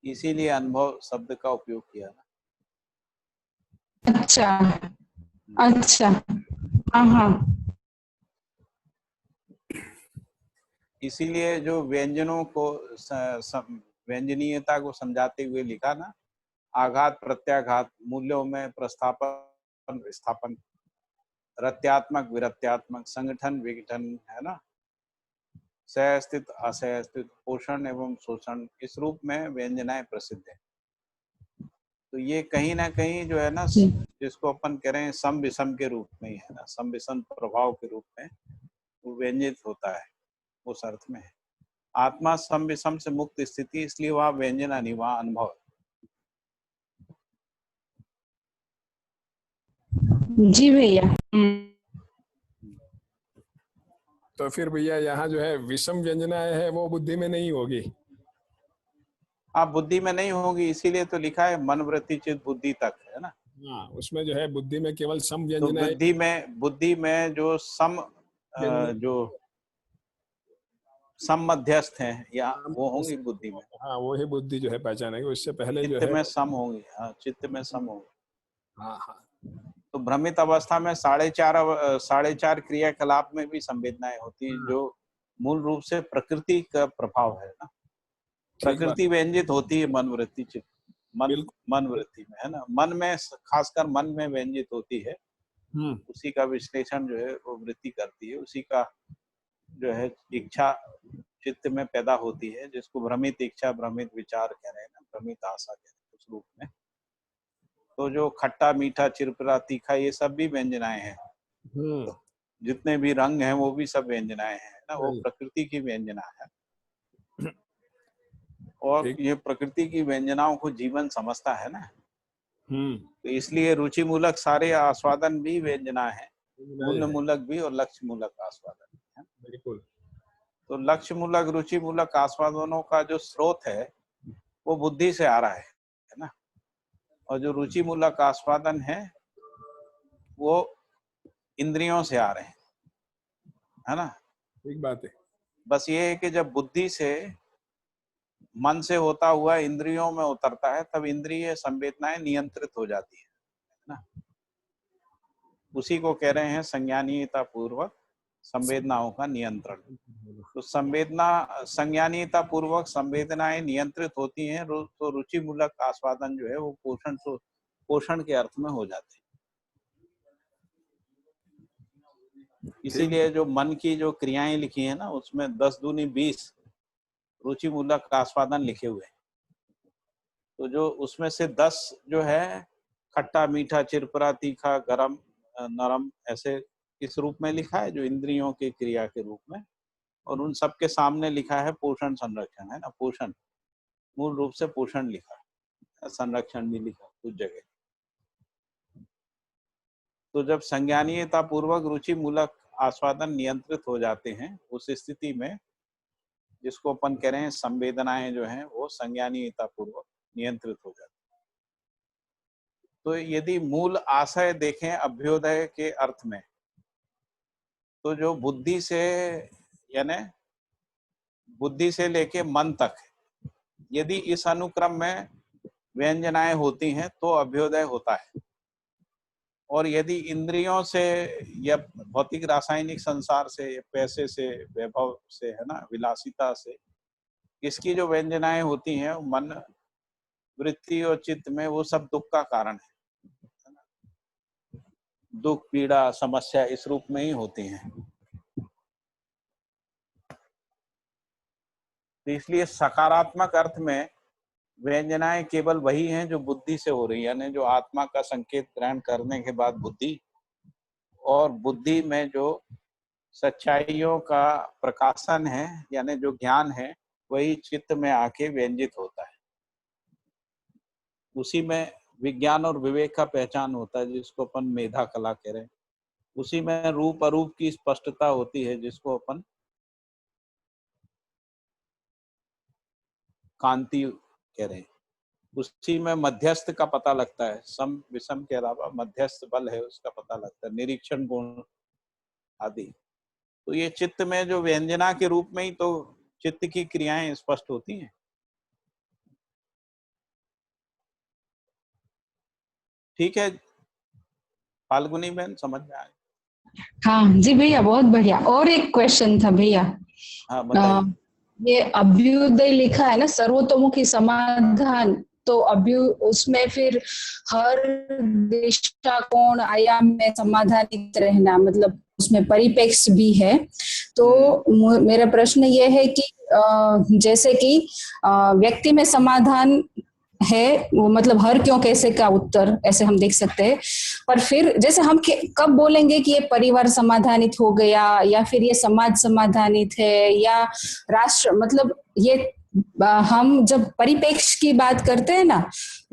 इसीलिए अनुभव शब्द का उपयोग किया ना। अच्छा अच्छा, हाँ हाँ इसीलिए जो व्यंजनों को व्यंजनीयता को समझाते हुए लिखा ना, आघात प्रत्याघात, मूल्यों में प्रस्थापन विस्थापन, रत्यात्मक विरत्यात्मक, संगठन विघटन, है ना, सहअस्तित्व असहअस्तित्व, पोषण एवं शोषण, इस रूप में व्यंजनाएं प्रसिद्ध है। तो ये कहीं ना कहीं जो है ना, जिसको अपन कह रहे हैं सम विषम के रूप में ही है ना, सम विषम प्रभाव के रूप में वो व्यंजित होता है, उस अर्थ में है। आत्मा सम विषम से मुक्त स्थिति, इसलिए वहां व्यंजना नहीं, वहां अनुभव है। जी भैया। तो फिर भैया यहाँ जो है विषम व्यंजनाएं है वो बुद्धि में नहीं होगी। आप बुद्धि में नहीं होगी, इसीलिए तो लिखा है मन वृत्ति चित्त बुद्धि तक, है ना। हाँ, उसमें जो है बुद्धि में केवल सम तो व्यंजनाएं, बुद्धि में जो जो सम मध्यस्थ हैं या वो होंगी बुद्धि में। हाँ वो ही बुद्धि जो है पहचानेगी, उससे पहले जो चित्त है। में सम होंगी, हाँ, चित्त में सम होंगी। हाँ हाँ, तो भ्रमित अवस्था में 4.5 क्रियाकलाप में भी संवेदनाएं होती है, जो मूल रूप से प्रकृति का प्रभाव है ना। ठीक बात, प्रकृति व्यंजित होती है मन वृत्ति चित्त, मन वृत्ति में, है ना। मन में, खासकर मन में व्यंजित होती है। उसी का विश्लेषण जो है वो वृत्ति करती है, उसी का जो है इच्छा चित्त में पैदा होती है, जिसको भ्रमित इच्छा, भ्रमित विचार कह रहे हैं ना, भ्रमित आशा कह रहे हैं उस रूप में। तो जो खट्टा मीठा चिरपिरा तीखा ये सब भी व्यंजनाएं हैं, जितने भी रंग हैं वो भी सब व्यंजनाएं हैं ना, वो प्रकृति की व्यंजना है। और ये प्रकृति की व्यंजनाओं को जीवन समझता है ना, तो इसलिए रुचि मूलक सारे आस्वादन भी व्यंजना है, मूल्य मूलक भी और लक्ष्य मूलक आस्वादन है। बिल्कुल। तो लक्ष्य मूलक रुचि मूलक आस्वादनों का जो स्रोत है वो बुद्धि से आ रहा है ना, और जो रुचि मूलक आस्वादन है वो इंद्रियों से आ रहे हैं, है ना। ठीक बात है। बस ये है कि जब बुद्धि से, मन से होता हुआ इंद्रियों में उतरता है, तब इंद्रिय संवेदनाएं नियंत्रित हो जाती है ना। उसी को कह रहे हैं संज्ञानीयता पूर्वक संवेदनाओं का नियंत्रण। तो संज्ञानीयता पूर्वक संवेदनाएं नियंत्रित होती हैं तो रुचि मूलक आस्वादन जो है वो पोषण के अर्थ में हो जाते हैं। इसीलिए जो मन की जो क्रियाएं लिखी है ना, उसमें 10 दूनी 20 रुचि मूलक आस्वादन लिखे हुए हैं। तो जो उसमें से 10 जो है खट्टा, मीठा, चिरपरा, तीखा, गरम, नरम, ऐसे इस रूप में लिखा है जो इंद्रियों की क्रिया के रूप में, और उन सब के सामने लिखा है पोषण संरक्षण, है ना। पोषण मूल रूप से पोषण लिखा है, संरक्षण भी लिखा कुछ जगह। तो जब संज्ञानीयता पूर्वक रुचि मूलक आस्वादन नियंत्रित हो जाते हैं, उस स्थिति में जिसको अपन कह रहे हैं संवेदनाएं जो हैं वो संज्ञानीयता पूर्वक नियंत्रित हो जाती हैं। तो यदि मूल आशय देखें अभ्युदय के अर्थ में, तो जो बुद्धि से यानी बुद्धि से लेके मन तक, यदि इस अनुक्रम में व्यंजनाएं होती हैं तो अभ्युदय होता है। और यदि इंद्रियों से या भौतिक रासायनिक संसार से, पैसे से, वैभव से, है ना, विलासिता से, इसकी जो व्यंजनाएं होती हैं मन, वृत्ति और चित्त में, वो सब दुख का कारण है। दुख, पीड़ा, समस्या इस रूप में ही होती हैं। तो इसलिए सकारात्मक अर्थ में व्यंजनाएं केवल वही हैं जो बुद्धि से हो रही है, यानी जो आत्मा का संकेत ग्रहण करने के बाद बुद्धि, और बुद्धि में जो सच्चाइयों का प्रकाशन है यानी जो ज्ञान है, वही चित्त में आके व्यंजित होता है। उसी में विज्ञान और विवेक का पहचान होता है, जिसको अपन मेधा कला कह रहे हैं। उसी में रूप अरूप की स्पष्टता होती है, जिसको अपन कांति कह रहे हैं। उसी में मध्यस्थ का पता लगता है, सम विषम के अलावा मध्यस्थ बल है उसका पता लगता है, निरीक्षण गुण आदि। तो ये चित्त में जो व्यंजना के रूप में ही तो चित्त की क्रियाएं स्पष्ट होती हैं। ठीक है फाल्गुनी बहन, समझ में आए? हाँ जी भैया, बहुत बढ़िया। और एक क्वेश्चन था भैया। हाँ बताइए। ये अभ्युदय लिखा है ना, सर्वतोमुखी समाधान, तो उसमें फिर हर दृष्टिकोण आयाम में समाधानित रहना, मतलब उसमें परिप्रेक्ष्य भी है। तो मेरा प्रश्न ये है कि जैसे कि व्यक्ति में समाधान है, वो मतलब हर क्यों कैसे का उत्तर ऐसे हम देख सकते हैं। पर फिर जैसे हम कब बोलेंगे कि ये परिवार समाधानित हो गया, या फिर ये समाज समाधानित है, या राष्ट्र, मतलब ये हम जब परिप्रेक्ष्य की बात करते हैं ना,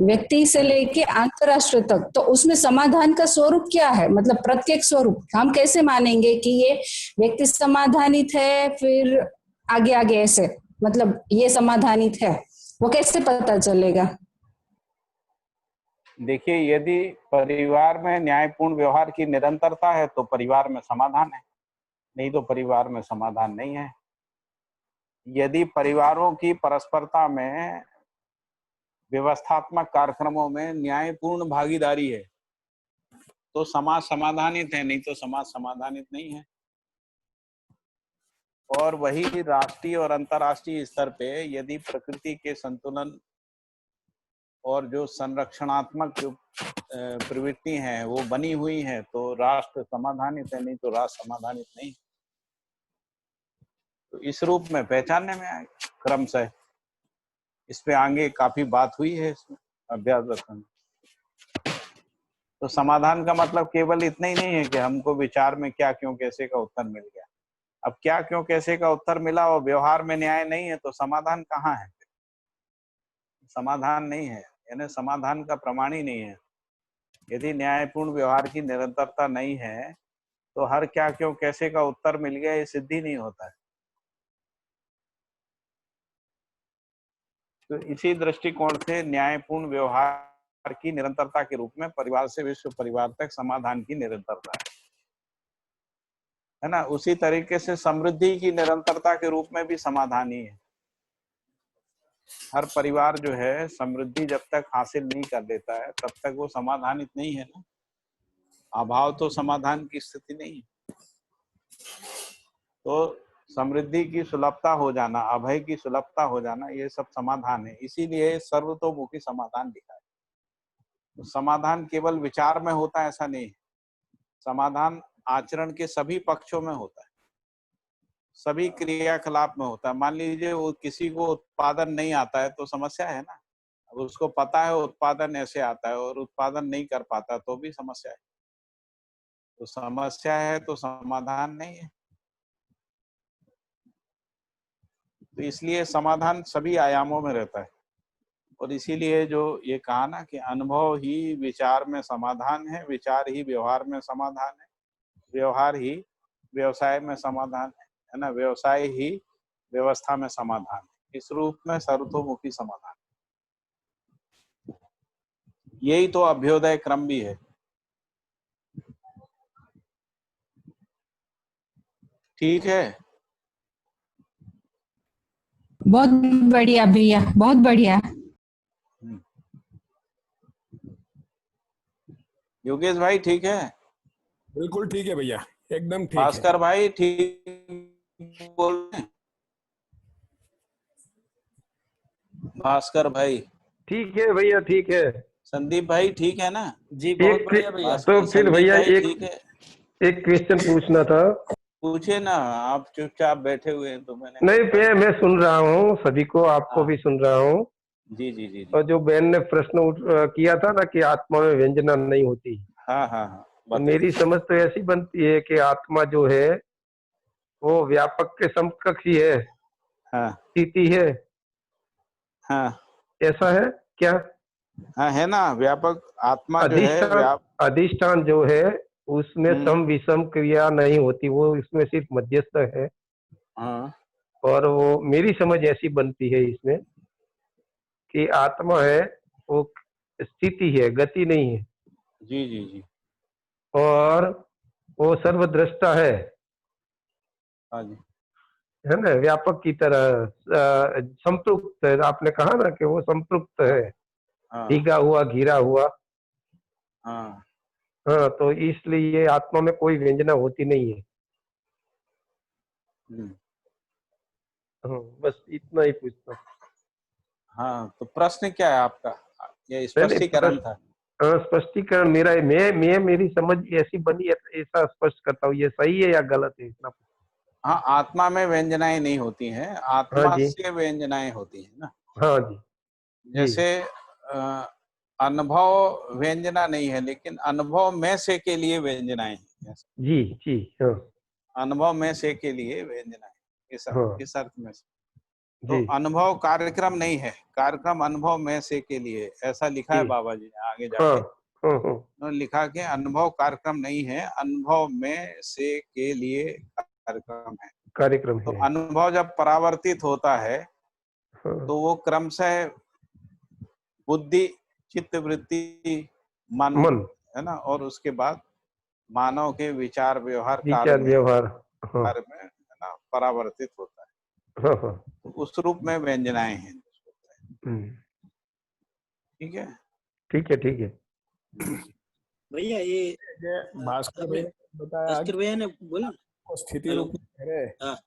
व्यक्ति से लेके अंतरराष्ट्र तक, तो उसमें समाधान का स्वरूप क्या है, मतलब प्रत्येक स्वरूप हम कैसे मानेंगे कि ये व्यक्ति समाधानित है, फिर आगे आगे ऐसे, मतलब ये समाधानित है, वो कैसे पता चलेगा? देखिए, यदि परिवार में न्यायपूर्ण व्यवहार की निरंतरता है तो परिवार में समाधान है, नहीं तो परिवार में समाधान नहीं है। यदि परिवारों की परस्परता में व्यवस्थात्मक कार्यक्रमों में न्यायपूर्ण भागीदारी है तो समाज समाधानित है, नहीं तो समाज समाधानित नहीं है। और वही राष्ट्रीय और अंतर्राष्ट्रीय स्तर पे यदि प्रकृति के संतुलन और जो संरक्षणात्मक जो प्रवृत्ति हैं वो बनी हुई है तो राष्ट्र समाधानित है, नहीं तो राष्ट्र समाधानित नहीं। तो इस रूप में पहचानने में आए क्रमशः। इस पे आगे काफी बात हुई है इसमें अभ्यास दर्शन। तो समाधान का मतलब केवल इतना ही नहीं है कि हमको विचार में क्या क्यों कैसे का उत्तर मिल गया। अब क्या क्यों कैसे का उत्तर मिला और व्यवहार में न्याय नहीं है तो समाधान कहाँ है? समाधान नहीं है, यानी समाधान का प्रमाण ही नहीं है। यदि न्यायपूर्ण व्यवहार की निरंतरता नहीं है तो हर क्या क्यों कैसे का उत्तर मिल गया ये सिद्धि नहीं होता है। तो इसी दृष्टिकोण से न्यायपूर्ण व्यवहार की निरंतरता के रूप में परिवार से विश्व परिवार तक समाधान की निरंतरता है ना। उसी तरीके से समृद्धि की निरंतरता के रूप में भी समाधान ही है। हर परिवार जो है समृद्धि जब तक हासिल नहीं कर लेता है तब तक वो समाधानित नहीं है ना। अभाव तो समाधान की स्थिति नहीं है। तो समृद्धि की सुलभता हो जाना, अभय की सुलभता हो जाना, ये सब समाधान है। इसीलिए सर्वतोमुखी समाधान लिखा है। तो समाधान केवल विचार में होता है ऐसा नहीं है, समाधान आचरण के सभी पक्षों में होता है, सभी क्रियाकलाप में होता है। मान लीजिए वो किसी को उत्पादन नहीं आता है तो समस्या है ना, अब उसको पता है उत्पादन ऐसे आता है और उत्पादन नहीं कर पाता तो भी समस्या है। तो समस्या है तो समाधान नहीं है। तो इसलिए समाधान सभी आयामों में रहता है। और इसीलिए जो ये कहा ना कि अनुभव ही विचार में समाधान है, विचार ही व्यवहार में समाधान है, व्यवहार ही व्यवसाय में समाधान है ना, व्यवसाय ही व्यवस्था में समाधान है। इस रूप में सर्वतोमुखी समाधान, यही तो अभ्युदय क्रम भी है। ठीक है, बहुत बढ़िया भैया, बहुत बढ़िया। योगेश भाई ठीक है? बिल्कुल ठीक है भैया, एकदम ठीक है। भास्कर भाई ठीक बोल रहे हैं? भास्कर भाई ठीक है भैया, ठीक है। संदीप भाई ठीक है ना? जी बहुत एक बढ़िया भैया। तो फिर संदीप भैया भाई एक ठीक है? एक क्वेश्चन पूछना था। पूछे ना, आप चुपचाप बैठे हुए हैं तो मैंने नहीं भैया, मैं सुन रहा हूँ सभी को, आपको हाँ। भी सुन रहा हूँ। जी जी जी जी। और जो बहन ने प्रश्न किया था ना कि आत्मा में व्यंजना नहीं होती, हाँ हाँ हाँ, तो बताइए। मेरी समझ तो ऐसी बनती है कि आत्मा जो है वो व्यापक के समकक्ष ही है, हाँ स्थिति है, हाँ ऐसा है क्या? हाँ, है ना, व्यापक आत्मा जो है अधिष्ठान अधिष्ठान जो है उसमें सम विषम क्रिया नहीं होती, वो इसमें सिर्फ मध्यस्थ है। हाँ और वो मेरी समझ ऐसी बनती है इसमें कि आत्मा है वो स्थिति है, गति नहीं है। जी जी जी। और वो सर्वद्रष्टा है हाँ जी ना, व्यापक की तरह संतृप्त है। आपने कहा ना कि वो संतृप्त है, हाँ भीगा हुआ, घिरा हुआ। हाँ। हाँ, तो इसलिए आत्मा में कोई व्यंजना होती नहीं है। हम्म। हाँ, बस इतना ही पूछता हूँ। हाँ, तो प्रश्न क्या है आपका? ये नहीं, स्पष्टीकरण था। हाँ, स्पष्टीकरण मेरा मेरी समझ ऐसी बनी है, ऐसा स्पष्ट करता हूँ, ये सही है या गलत है इतना। हाँ, आत्मा में व्यंजनाएं नहीं होती हैं, हाँ आत्मा जी, से व्यंजनाएं होती हैं ना। हाँ जी जी जैसे अनुभव व्यंजना नहीं है, लेकिन अनुभव में से के लिए व्यंजनाएं हैं। जी जी। हाँ अनुभव में से के लिए व्यंजनाएं, हाँ इस अर्थ में से। तो जी अनुभव कार्यक्रम नहीं है, कार्यक्रम अनुभव में से के लिए, ऐसा लिखा है जी। बाबा जी ने आगे हाँ जाके। हाँ हाँ उन्होंने लिखा कि अनुभव कार्यक्रम नहीं है, अनुभव में से के लिए कार्यक्रम है। कार्यक्रम तो है। अनुभव जब परावर्तित होता है हाँ तो वो क्रमशः बुद्धि, चित्त वृत्ति, मन, मन, है ना, और उसके बाद मानव के विचार व्यवहार विचार, व्यवहार। हाँ कार्य में, है ना, परावर्तित होता है। हाँ हाँ। तो उस रूप में व्यंजनाएं हैं। हम्म, ठीक है। ठीक है, ठीक है। भैया ये ये भास्कर आपने भैया ने बताया भास्कर कि भैया ने बोला। वो स्थिति हेलो। रूप में कह रहे हैं। हाँ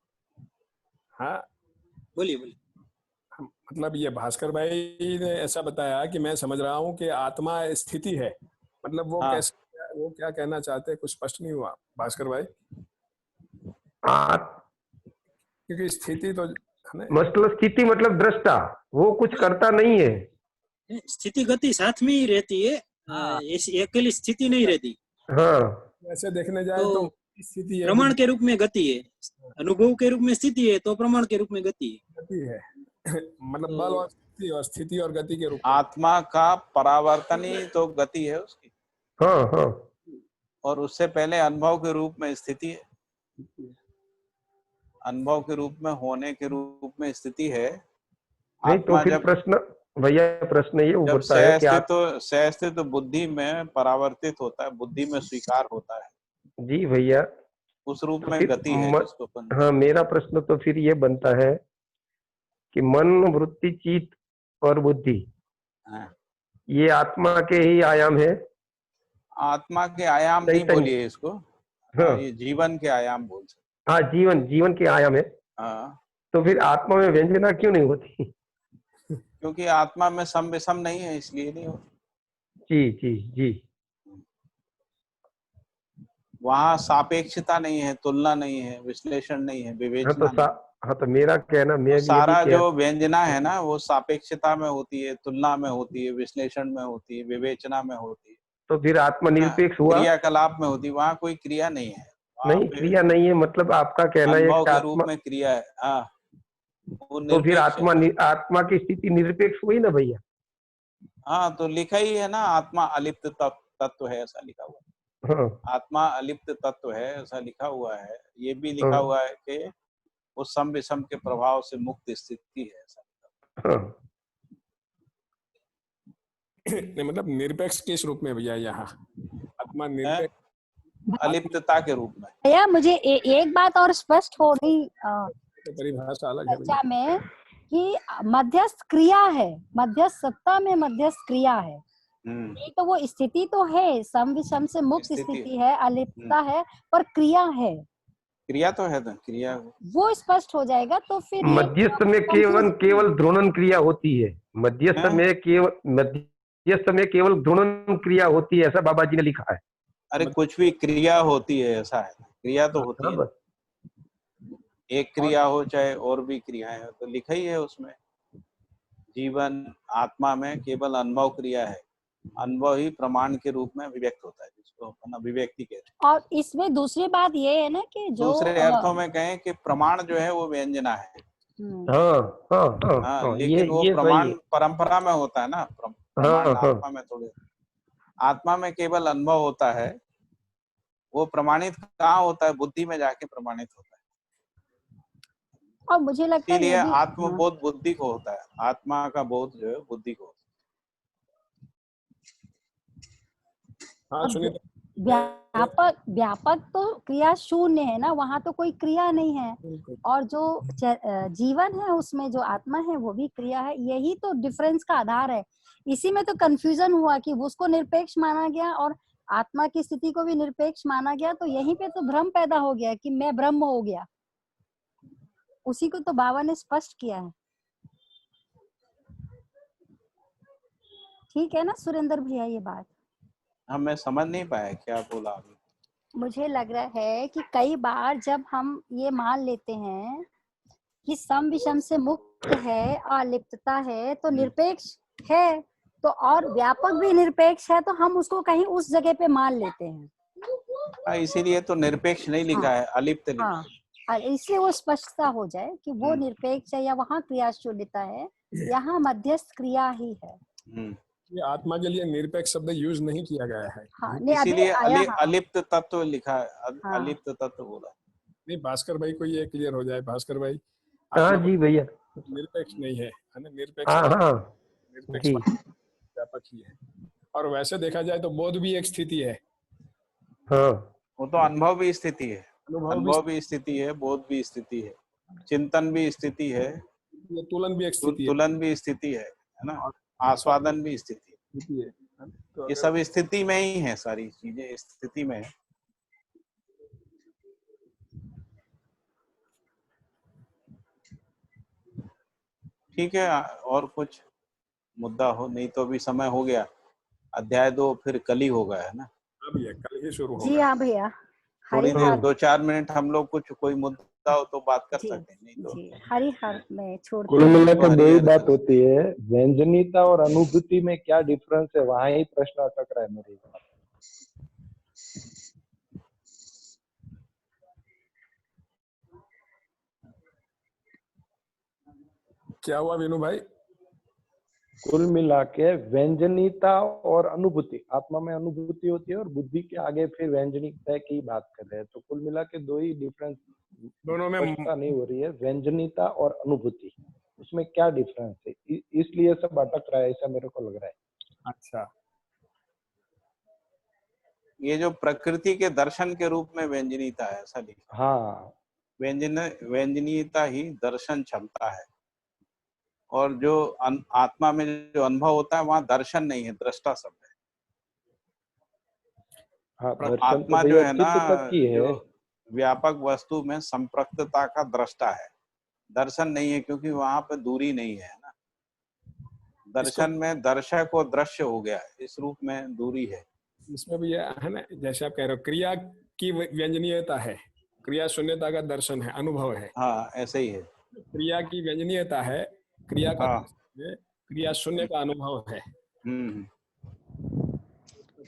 हाँ, बोलिए बोलिए। मतलब ये भास्कर भाई ने ऐसा बताया कि मैं समझ रहा हूँ कि आत्मा स्थिति है, मतलब वो हाँ। कैसे, वो क्या कहना चाहते हैं, कुछ स्पष्ट नहीं हुआ भास्कर भाई, क्योंकि स्थिति तो है ना। मतलब स्थिति मतलब दृष्टा, वो कुछ करता नहीं है। स्थिति गति साथ में ही रहती है, ऐसी अकेली स्थिति नहीं रहती। हाँ ऐसे देखने जाए तो तो स्थिति है, प्रमाण के रूप में गति है, अनुभव के रूप में स्थिति है, तो प्रमाण के रूप में गति है। गति है मतलब बल तो और स्थिति और गति के रूप में। आत्मा का परावर्तन ही तो गति है उसकी, हाँ हाँ। और उससे पहले अनुभव के रूप में स्थिति है, अनुभव के रूप में, होने के रूप में स्थिति है। नहीं तो आत्मा फिर जब प्रश्न भैया, प्रश्न ये जब उभरता है कि आप सहस्तित्व बुद्धि में परावर्तित होता है, बुद्धि में स्वीकार होता है, जी भैया, उस रूप तो में फिर गति है जिसको अपन। हाँ, मेरा प्रश्न तो फिर ये बनता है कि मन, वृत्ति, चित्त और बुद्धि, हाँ। ये आत्मा के ही आयाम है। आत्मा के आयाम नहीं चैतन्य। बोलिए इसको, हाँ ये जीवन के आयाम बोल सकते। हाँ, जीवन जीवन के आयाम है। हाँ, तो फिर आत्मा में व्यंजना क्यों नहीं होती? क्योंकि आत्मा में सम विषम नहीं है, इसलिए नहीं होती। जी जी जी। वहाँ सापेक्षता नहीं है, तुलना नहीं है, विश्लेषण नहीं है, हाँ विवेचना नहीं। हाँ, तो मेरा कहना, तो मैं भी सारा यही जो कह, व्यंजना है ना, वो सापेक्षता में होती है, तुलना में होती है, विश्लेषण में होती है, विवेचना में होती है तो फिर आत्मा ना, निरपेक्ष हुआ? क्रियाकलाप में होती है। वहाँ कोई क्रिया नहीं है, वहाँ नहीं, पे क्रिया नहीं है, मतलब आपका कहना है अनुभव कि के रूप आत्मा, में क्रिया है। हाँ, वो तो फिर निरपेक्ष है। आत्मा की स्थिति निरपेक्ष हुई ना भैया? हाँ, तो लिखा ही है ना, आत्मा अलिप्त तत्व है, ऐसा लिखा हुआ है। हाँ आत्मा अलिप्त तत्व है, ऐसा लिखा हुआ है। ये भी लिखा हाँ हुआ है कि वो सम विषम के प्रभाव से मुक्त स्थिति है, ऐसा लिखा हुआ है। हाँ। नहीं, मतलब निरपेक्ष किस रूप में भैया यहाँ? आत्मा है? निरपेक्ष अलिप्तता के रूप में। भैया मुझे एक बात और स्पष्ट हो गई तो परिभाषा अलग है भैया। चर्चा में कि मध्यस्थ क्रिया है, मध्यस्थ सत्ता में मध्यस्थ क्रिया है। नहीं तो वो स्थिति तो है, सम विषम से मुक्त स्थिति है, अलिप्तता है, पर क्रिया है, क्रिया तो है, तो क्रिया वो स्पष्ट हो जाएगा। तो फिर ये मध्यस्थ में केवल ध्रुवण क्रिया होती है। मध्यस्थ हाँ? में केवल ध्रुवण क्रिया होती है, ऐसा बाबा जी ने लिखा है। अरे कुछ भी क्रिया होती है, ऐसा है, क्रिया तो होती हाँ है। बस। एक क्रिया हो चाहे और भी क्रियाएं हो, तो लिखा ही है उसमें। जीवन आत्मा में केवल अनुभव क्रिया है, अनुभव ही प्रमाण के रूप में अभिव्यक्त होता है, जिसको अपन अभिव्यक्ति कहते हैं। और इसमें दूसरी बात ये है ना कि जो दूसरे अर्थों में कहें कि प्रमाण जो है वो व्यंजना है। हाँ हाँ हाँ हाँ, हाँ, लेकिन वो ये सही प्रमाण है। परंपरा में होता है ना, प्रमाण हाँ हाँ आत्मा में थोड़े। आत्मा में केवल अनुभव होता है, वो प्रमाणित कहाँ होता है? बुद्धि में जाके प्रमाणित होता है। और मुझे लगता है इसीलिए ये भी आत्मबोध बुद्धि को होता है, आत्मा का बोध जो है बुद्धि को होता हाँ सुनिए, व्यापक तो क्रिया शून्य है ना, वहां तो कोई क्रिया नहीं है। और जो जीवन है उसमें जो आत्मा है वो भी क्रिया है। यही तो डिफरेंस का आधार है। इसी में तो कंफ्यूजन हुआ कि उसको निरपेक्ष माना गया और आत्मा की स्थिति को भी निरपेक्ष माना गया। तो यहीं पे तो भ्रम पैदा हो गया कि मैं ब्रह्म हो गया। उसी को तो बाबा ने स्पष्ट किया है। ठीक है ना सुरेंद्र भैया, ये बात है। मैं समझ नहीं पाया क्या बोला अभी। मुझे लग रहा है कि कई बार जब हम ये मान लेते हैं कि सम विषम से मुक्त है, अलिप्तता है, तो निरपेक्ष है, तो और व्यापक भी निरपेक्ष है, तो हम उसको कहीं उस जगह पे मान लेते हैं। इसीलिए तो निरपेक्ष नहीं लिखा है, अलिप्त लिखा है। हाँ, इसलिए वो स्पष्टता हो जाए कि वो निरपेक्ष है या वहाँ क्रियाशून्यता है, यहाँ मध्यस्थ क्रिया ही है। ये आत्मा के लिए निरपेक्ष शब्द यूज नहीं किया गया है। हाँ, इसीलिए अलिप्त तत्व लिखा है, अलिप्त तत्व बोला। नहीं, भास्कर भाई को ये क्लियर हो जाए। भास्कर भाई, हाँ जी भैया, निरपेक्ष नहीं है ना, निरपेक्ष हाँ हाँ निरपेक्ष जी, व्यापक ही है। और वैसे देखा जाए तो बोध भी एक स्थिति है। हाँ वो तो अनुभव भी स्थिति है, अनुभव भी स्थिति है, बोध भी स्थिति है, चिंतन भी स्थिति है, ये तुलन भी एक स्थिति है, तुलन भी स्थिति है ना, आस्वादन भी स्थिति है। तो ये सब स्थिति में ही है, सारी चीजें स्थिति में है। ठीक है, और कुछ मुद्दा हो? नहीं तो अभी समय हो गया, अध्याय 2 फिर कल ही होगा, है ना? अब ये कल ही शुरू होगा। जी हाँ भैया, थोड़ी देर 2-4 मिनट हम लोग कुछ कोई मुद्दा हो तो बात कर सकते हैं, नहीं तो हरि हर में छोड़। कुल मिला के दो ही बात होती है, व्यंजनीयता और अनुभूति में क्या डिफरेंस है, वहां ही प्रश्न अटक रहा है मेरे। क्या हुआ विनू भाई? कुल मिला के व्यंजनीयता और अनुभूति, आत्मा में अनुभूति होती है और बुद्धि के आगे फिर व्यंजनीयता की बात कर रहे हैं। तो कुल मिला के दो ही डिफरेंस दोनों में नहीं हो रही है, व्यंजनीयता और अनुभूति, उसमें क्या डिफरेंस है, इसलिए सब अटक रहा है, ऐसा मेरे को लग रहा है। अच्छा, ये जो प्रकृति के दर्शन के रूप में व्यंजनीयता है, ऐसा लिखा। हाँ, व्यंजनीयता ही दर्शन क्षमता है, और जो आत्मा में जो अनुभव होता है वहां दर्शन नहीं है, दृष्टा शब्द है। हाँ, आत्मा जो है ना, की है। व्यापक वस्तु में संप्रक्तता का दृष्टा है, दर्शन नहीं है, क्योंकि वहां पे दूरी नहीं है ना। दर्शन में दर्शक और दृश्य हो गया, इस रूप में दूरी है। इसमें भी ये है ना, जैसे आप कह रहे हो क्रिया की व्यंजनीयता है, क्रिया शून्यता का दर्शन है, अनुभव है। हाँ, ऐसे ही है। क्रिया की व्यंजनीयता है, क्रिया का हाँ। दर्शन है, क्रिया शून्य का अनुभव है।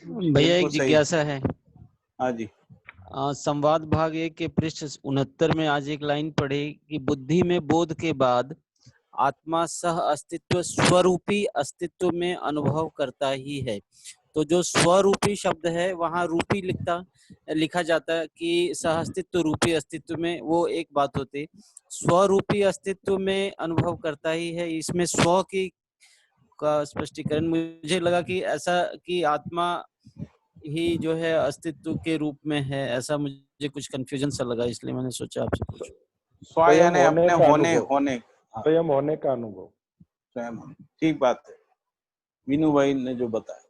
भैया एक बिल्कुल सही। जिज्ञासा है। हाँ जी। संवाद भाग 1 के पृष्ठ 69 में आज एक लाइन पढ़ी कि बुद्धि में बोध के बाद आत्मा सह अस्तित्व स्वरूपी अस्तित्व में अनुभव करता ही है। तो जो स्वरूपी शब्द है वहाँ रूपी लिखा जाता है कि सह अस्तित्व रूपी अस्तित्व में, वो एक बात होती। स्वरूपी अस्तित्व में अनुभव करता ही है, इसमें स्व की का स्पष्टीकरण मुझे लगा कि ऐसा कि आत्मा ही जो है अस्तित्व के रूप में है, ऐसा मुझे कुछ कंफ्यूजन सा लगा, इसलिए मैंने सोचा आपसे पूछूं। स्व यानी अपने होने स्वयं होने का अनुभव। स्वयं, ठीक बात है मीनू भाई ने जो बताया।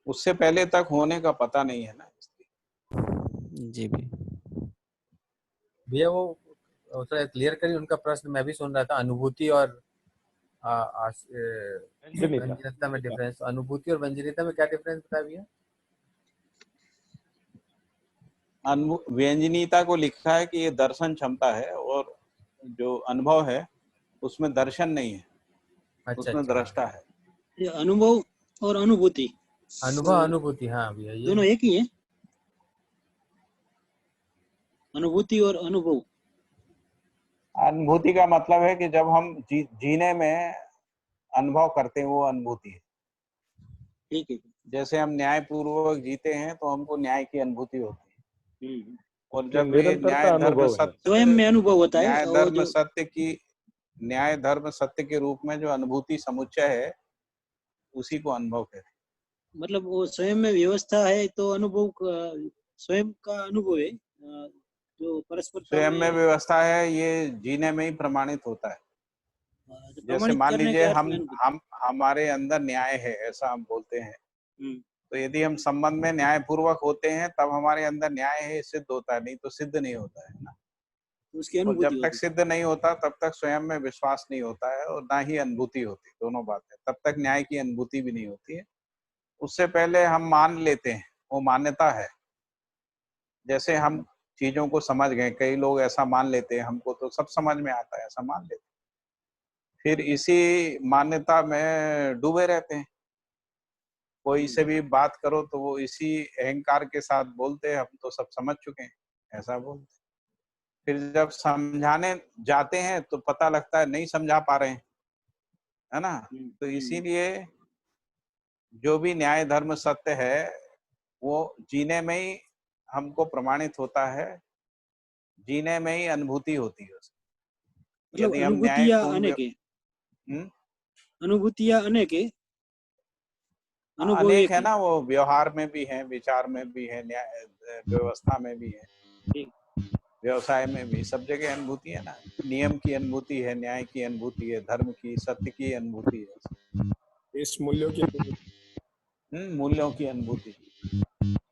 उससे पहले तक होने का पता नहीं है ना। जी भैया वो थोड़ा क्लियर करिए उनका प्रश्न, मैं भी सुन रहा था। अनुभूति और व्यंजनीयता में डिफरेंस, अनुभूति और व्यंजनीयता में क्या डिफरेंस बताया भैया? व्यंजनीयता को लिखा है कि ये दर्शन क्षमता है, और जो अनुभव है उसमें दर्शन नहीं है। अच्छा, उसमें दृष्टा है। ये अनुभव और अनुभूति, अनुभूति, हाँ भैया ये दोनों एक ही है। अनुभूति और अनुभव, अनुभूति का मतलब है कि जब हम जीने में अनुभव करते हैं, वो अनुभूति है। ठीक है। जैसे हम न्याय पूर्वक जीते हैं तो हमको न्याय की अनुभूति होती है। और क्या जब ये निरंतर न्याय का धर्म अनुभव है? सत्य, स्वयं में अनुभव होता है। न्याय और धर्म जो सत्य की, न्याय धर्म सत्य के रूप में जो अनुभूति समुच्चय है, उसी को अनुभव कहते हैं। मतलब वो स्वयं में व्यवस्था है, तो अनुभव स्वयं का अनुभव है। जो परस्पर स्वयं में व्यवस्था है, ये जीने में ही प्रमाणित होता है। जैसे मान लीजिए हम हमारे अंदर न्याय है, ऐसा हम बोलते हैं। तो यदि हम संबंध में न्याय पूर्वक होते हैं तब हमारे अंदर न्याय है सिद्ध होता है, नहीं तो सिद्ध नहीं होता है ना। और जब तक सिद्ध नहीं होता तब तक स्वयं में विश्वास नहीं होता है, और ना ही अनुभूति होती, दोनों बातें। तब तक न्याय की अनुभूति भी नहीं होती है। उससे पहले हम मान लेते हैं, वो मान्यता है। जैसे हम चीजों को समझ गए, कई लोग ऐसा मान लेते हैं हमको तो सब समझ में आता है, ऐसा मान लेते हैं, फिर इसी मान्यता में डूबे रहते हैं। कोई से भी बात करो तो वो इसी अहंकार के साथ बोलते हैं, हम तो सब समझ चुके हैं, ऐसा बोलते। फिर जब समझाने जाते हैं तो पता लगता है नहीं समझा पा रहे हैं, है ना। तो इसीलिए जो भी न्याय धर्म सत्य है वो जीने में ही हमको प्रमाणित होता है, जीने में ही अनुभूति होती है उसकी। मतलब यदि हम अनुभूतियां अनेक है, अनुभूतियां अनेक है, अनुभव अनेक एक है ना, वो व्यवहार में भी है, विचार में भी है, न्याय व्यवस्था में भी है, व्यवसाय में भी, सब जगह अनुभूति है ना। नियम की अनुभूति है, न्याय की अनुभूति है, धर्म की, सत्य की अनुभूति है, इस मूल्यों की मूल्यों की अनुभूति,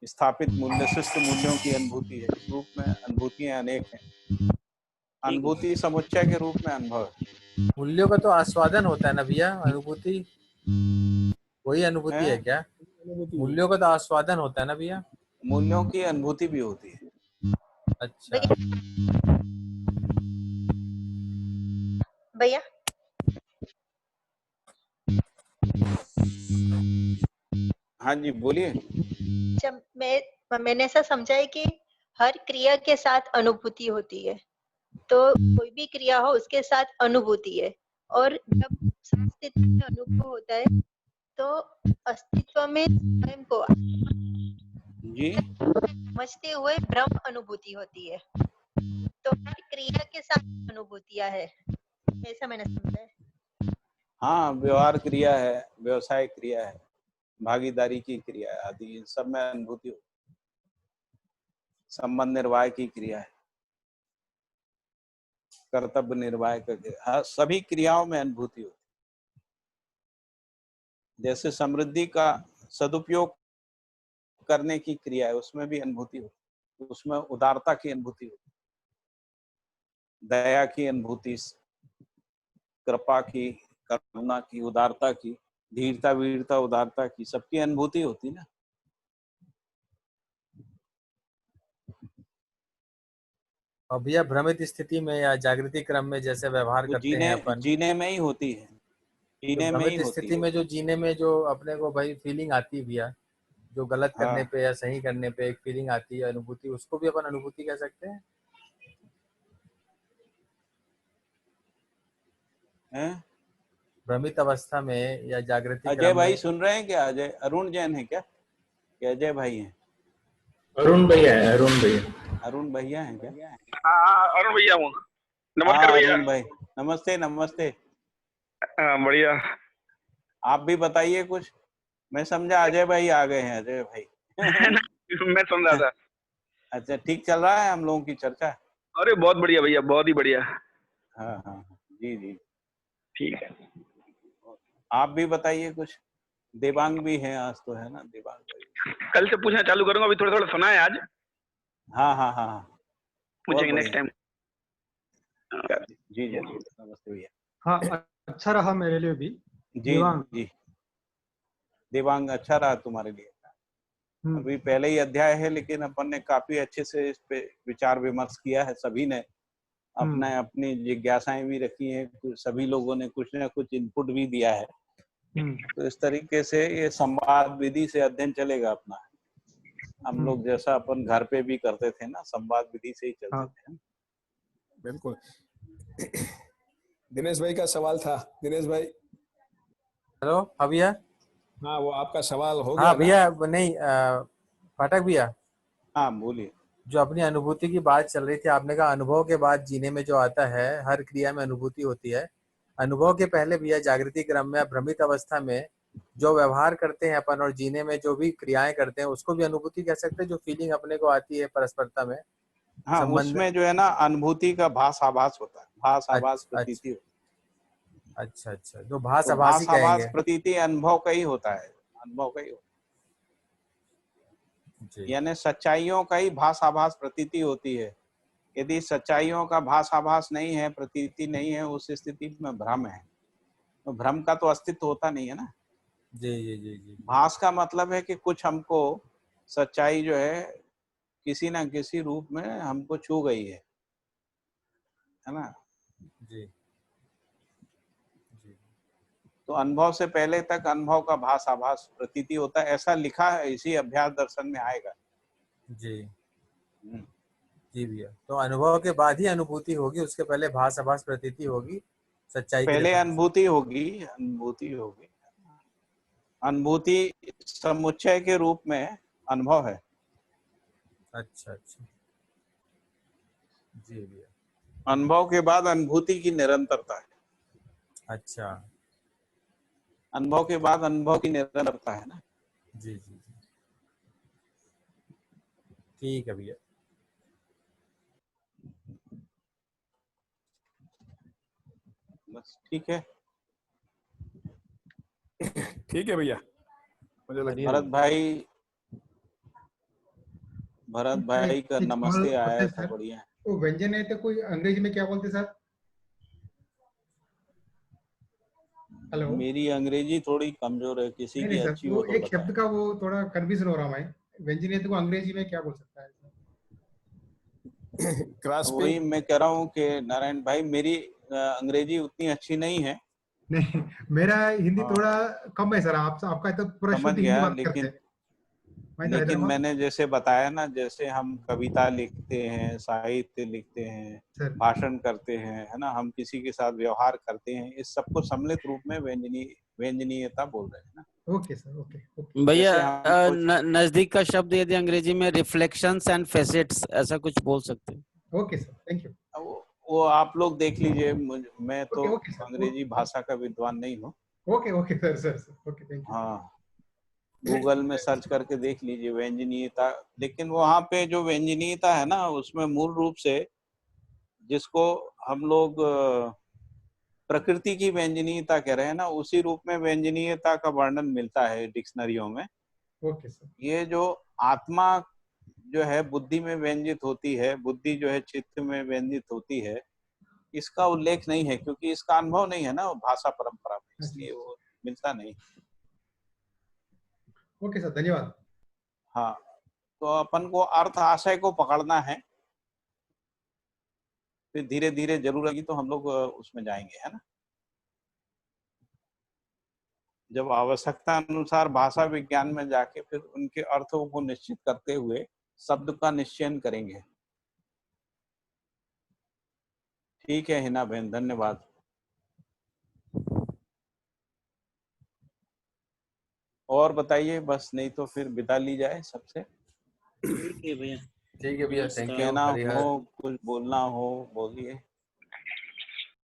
स्थापित मूल्य, शिष्ट मूल्यों की अनुभूति है। इस रूप में अनुभूतियां अनेक हैं। अनुभूति समुच्चय के रूप में अनुभव है। मूल्यों का तो आस्वादन होता है ना भैया, अनुभूति वही अनुभूति है क्या? मूल्यों का तो आस्वादन होता है ना भैया? मूल्यों की अनुभूति भी होती है। अच्छा भैया, हाँ जी बोलिए। जब मैंने ऐसा समझा है कि हर क्रिया के साथ अनुभूति होती है, तो कोई भी क्रिया हो उसके साथ अनुभूति है, और जब अस्तित्व में अनुभव होता है तो अस्तित्व में स्वयं को जी समझते हुए ब्रह्म अनुभूति होती है। तो हर क्रिया के साथ अनुभूतियां है, ऐसा मैंने समझा है। हाँ, व्यवहार क्रिया है, व्यवसाय क्रिया है, भागीदारी की क्रिया है, आदि इन सब में अनुभूति हो। संबंध निर्वाह की क्रिया है, कर्तव्य निर्वाह करके, हाँ, सभी क्रियाओं में अनुभूति होती। जैसे समृद्धि का सदुपयोग करने की क्रिया है, उसमें भी अनुभूति होती है, उसमें उदारता की अनुभूति होती है, दया की अनुभूति, कृपा की, करुणा की, उदारता की, धीरता वीरता उदारता की, सबकी अनुभूति होती ना। और भैया भ्रमित स्थिति में या जागृति क्रम में जैसे व्यवहार वो करते हैं अपन, जीने में ही होती है, जीने में ही भ्रमित होती स्थिति है। में जो जीने में जो अपने को भाई फीलिंग आती है भैया, जो गलत करने हाँ पे या सही करने पे एक फीलिंग आती है, अनुभूति, उसको भी अपन अनुभूति कह सकते हैं। हैं? भ्रमित अवस्था में या जागृति अजय क्रम भाई में। सुन रहे हैं क्या? अजय, अरुण जैन है क्या? क्या अजय भाई हैं? अरुण भैया है, अरुण भैया। अरुण भैया हैं क्या? हाँ अरुण भैया हूँ। नमस्कार हाँ भैया। अरुण भाई, नमस्ते नमस्ते। बढ़िया। आप भी बताइए कुछ। मैं समझा अजय भाई आ गए हैं, अजय भाई। मैं समझा था। अच्छा, ठीक चल रहा है हम लोगों की चर्चा? अरे बहुत बढ़िया भैया, बहुत ही बढ़िया। हाँ हाँ जी जी ठीक है। आप भी बताइए कुछ। देवांग भी है आज तो, है ना? देवांग भाई कल से पूछना चालू करूंगा, अभी थोड़ा थोड़ा सुना है आज। हाँ हाँ हाँ हाँ, पूछेंगे नेक्स्ट टाइम। जी जी नमस्ते भैया। हाँ अच्छा रहा मेरे लिए भी। जी देवांग। जी देवांग, अच्छा रहा तुम्हारे लिए। अभी पहले ही अध्याय है, लेकिन अपन ने काफी अच्छे से इस पे विचार विमर्श किया है। सभी ने अपना अपनी जिज्ञासाएं भी रखी हैं, सभी लोगों ने कुछ न कुछ इनपुट भी दिया है। तो इस तरीके से ये संवाद विधि से अध्ययन चलेगा अपना। हम लोग जैसा अपन घर पे भी करते थे ना, संवाद विधि से ही चलते थे। बिल्कुल। दिनेश भाई का सवाल था। दिनेश भाई। हेलो भैया। हाँ, वो आपका सवाल हो गया। हाँ भैया, नहीं पाठक भैया। हाँ बोलिए। जो अपनी अनुभूति की बात चल रही थी, आपने कहा अनुभव के बाद जीने में जो आता है, हर क्रिया में अनुभूति होती है। अनुभव के पहले भैया जागृति क्रम में, भ्रमित अवस्था में जो व्यवहार करते हैं अपन और जीने में जो भी क्रियाएं करते हैं, उसको भी अनुभूति कह सकते हैं। जो फीलिंग अपने को आती है परस्परता में, हाँ, उसमें जो है ना अनुभूति का भास आभास होता है, भास आभास प्रतीति। अच्छा अच्छा, जो भास तो आभास ही भास आभास कहेंगे। प्रतीति अनुभव का ही होता है, अनुभव का ही होता है। यानी सच्चाइयों का ही भास आभास प्रतीति होती है। यदि सच्चाइयों का भास आभास नहीं है, प्रतीति नहीं है, उस स्थिति में भ्रम है। तो भ्रम का तो अस्तित्व होता नहीं है ना। जी जी जी जी। भास का मतलब है कि कुछ हमको सच्चाई जो है किसी ना किसी रूप में हमको छू गई है ना। जी। तो अनुभव से पहले तक अनुभव का भास आभास प्रतीति होता है, ऐसा लिखा है, इसी अभ्यास दर्शन में आएगा। जी जी भैया। तो अनुभव के बाद ही अनुभूति होगी, उसके पहले भास आभास प्रतीति होगी, सच्चाई के पहले लिए। अनुभूति होगी, अनुभूति होगी। अनुभूति समुच्चय के रूप में अनुभव है। अच्छा अच्छा जी भैया। अनुभव के बाद अनुभूति की निरंतरता है। अच्छा, अनुभव के बाद अनुभव की निरंतरता है ना। जी जी जी, ठीक है भैया। बस ठीक है। ठीक है भैया, मुझे लगता है भरत भाई का नमस्ते आया था, बढ़िया। वो व्यंजन है तो कोई अंग्रेजी में क्या बोलते सर? हेलो। मेरी अंग्रेजी थोड़ी कमजोर है, किसी की नहीं अच्छी सर, हो वो तो एक बताएं। शब्द का वो थोड़ा कंफ्यूजन हो रहा है। व्यंजन है तो अंग्रेजी में क्या बोल सकता है? वही मैं कह रहा हूँ कि नारायण भाई, मेरी अंग्रेजी उतनी अच्छी नहीं है। नहीं, मेरा हिंदी हाँ, थोड़ा कम है सर। आपका तो पूरा समझ शुद्ध हिंदी गया, बात करते हैं। मैं तो लेकिन हैदराबाद। मैंने जैसे बताया ना, जैसे हम कविता लिखते हैं, साहित्य लिखते हैं, भाषण करते हैं, है ना, हम किसी के साथ व्यवहार करते हैं, इस सबको सम्मिलित रूप में व्यंजनीयता बोल रहे हैं ना। Okay sir, okay. भैया जैसे हम कुछ नजदीक का शब्द यदि अंग्रेजी में रिफ्लेक्शंस एंड फेसेट्स, ऐसा कुछ बोल सकते हैं। Okay sir, thank you. वो आप लोग देख लीजिए, मैं तो ओके सर, अंग्रेजी भाषा का विद्वान नहीं हूँ। Okay sir, okay, thank you. हाँ, गूगल में सर्च करके देख लीजिए व्यंजनीयता। लेकिन वहाँ पे जो व्यंजनीयता है ना, उसमें मूल रूप से जिसको हम लोग प्रकृति की व्यंजनीयता कह रहे हैं ना, उसी रूप में व्यंजनीयता का वर्णन मिलता है डिक्शनरियों में। Okay sir. ये जो आत्मा जो है बुद्धि में व्यंजित होती है, बुद्धि जो है चित्त में व्यंजित होती है, इसका उल्लेख नहीं है क्योंकि इसका अनुभव नहीं है ना वो भाषा परंपरा में, इसलिए वो मिलता नहीं। ओके सर, धन्यवाद। हाँ, तो अपन को अर्थ आशय को पकड़ना है, फिर धीरे धीरे जरूर लगी तो हम लोग उसमें जाएंगे, है ना। जब आवश्यकता अनुसार भाषा विज्ञान में जाके फिर उनके अर्थों को निश्चित करते हुए शब्द का निश्चयन करेंगे। ठीक है हिना बहन, धन्यवाद। और बताइए, बस नहीं तो फिर विदा ली जाए सबसे। ठीक है भैया। ठीक है भैया, थैंक यू। कहना हो, कुछ बोलना हो बोलिए।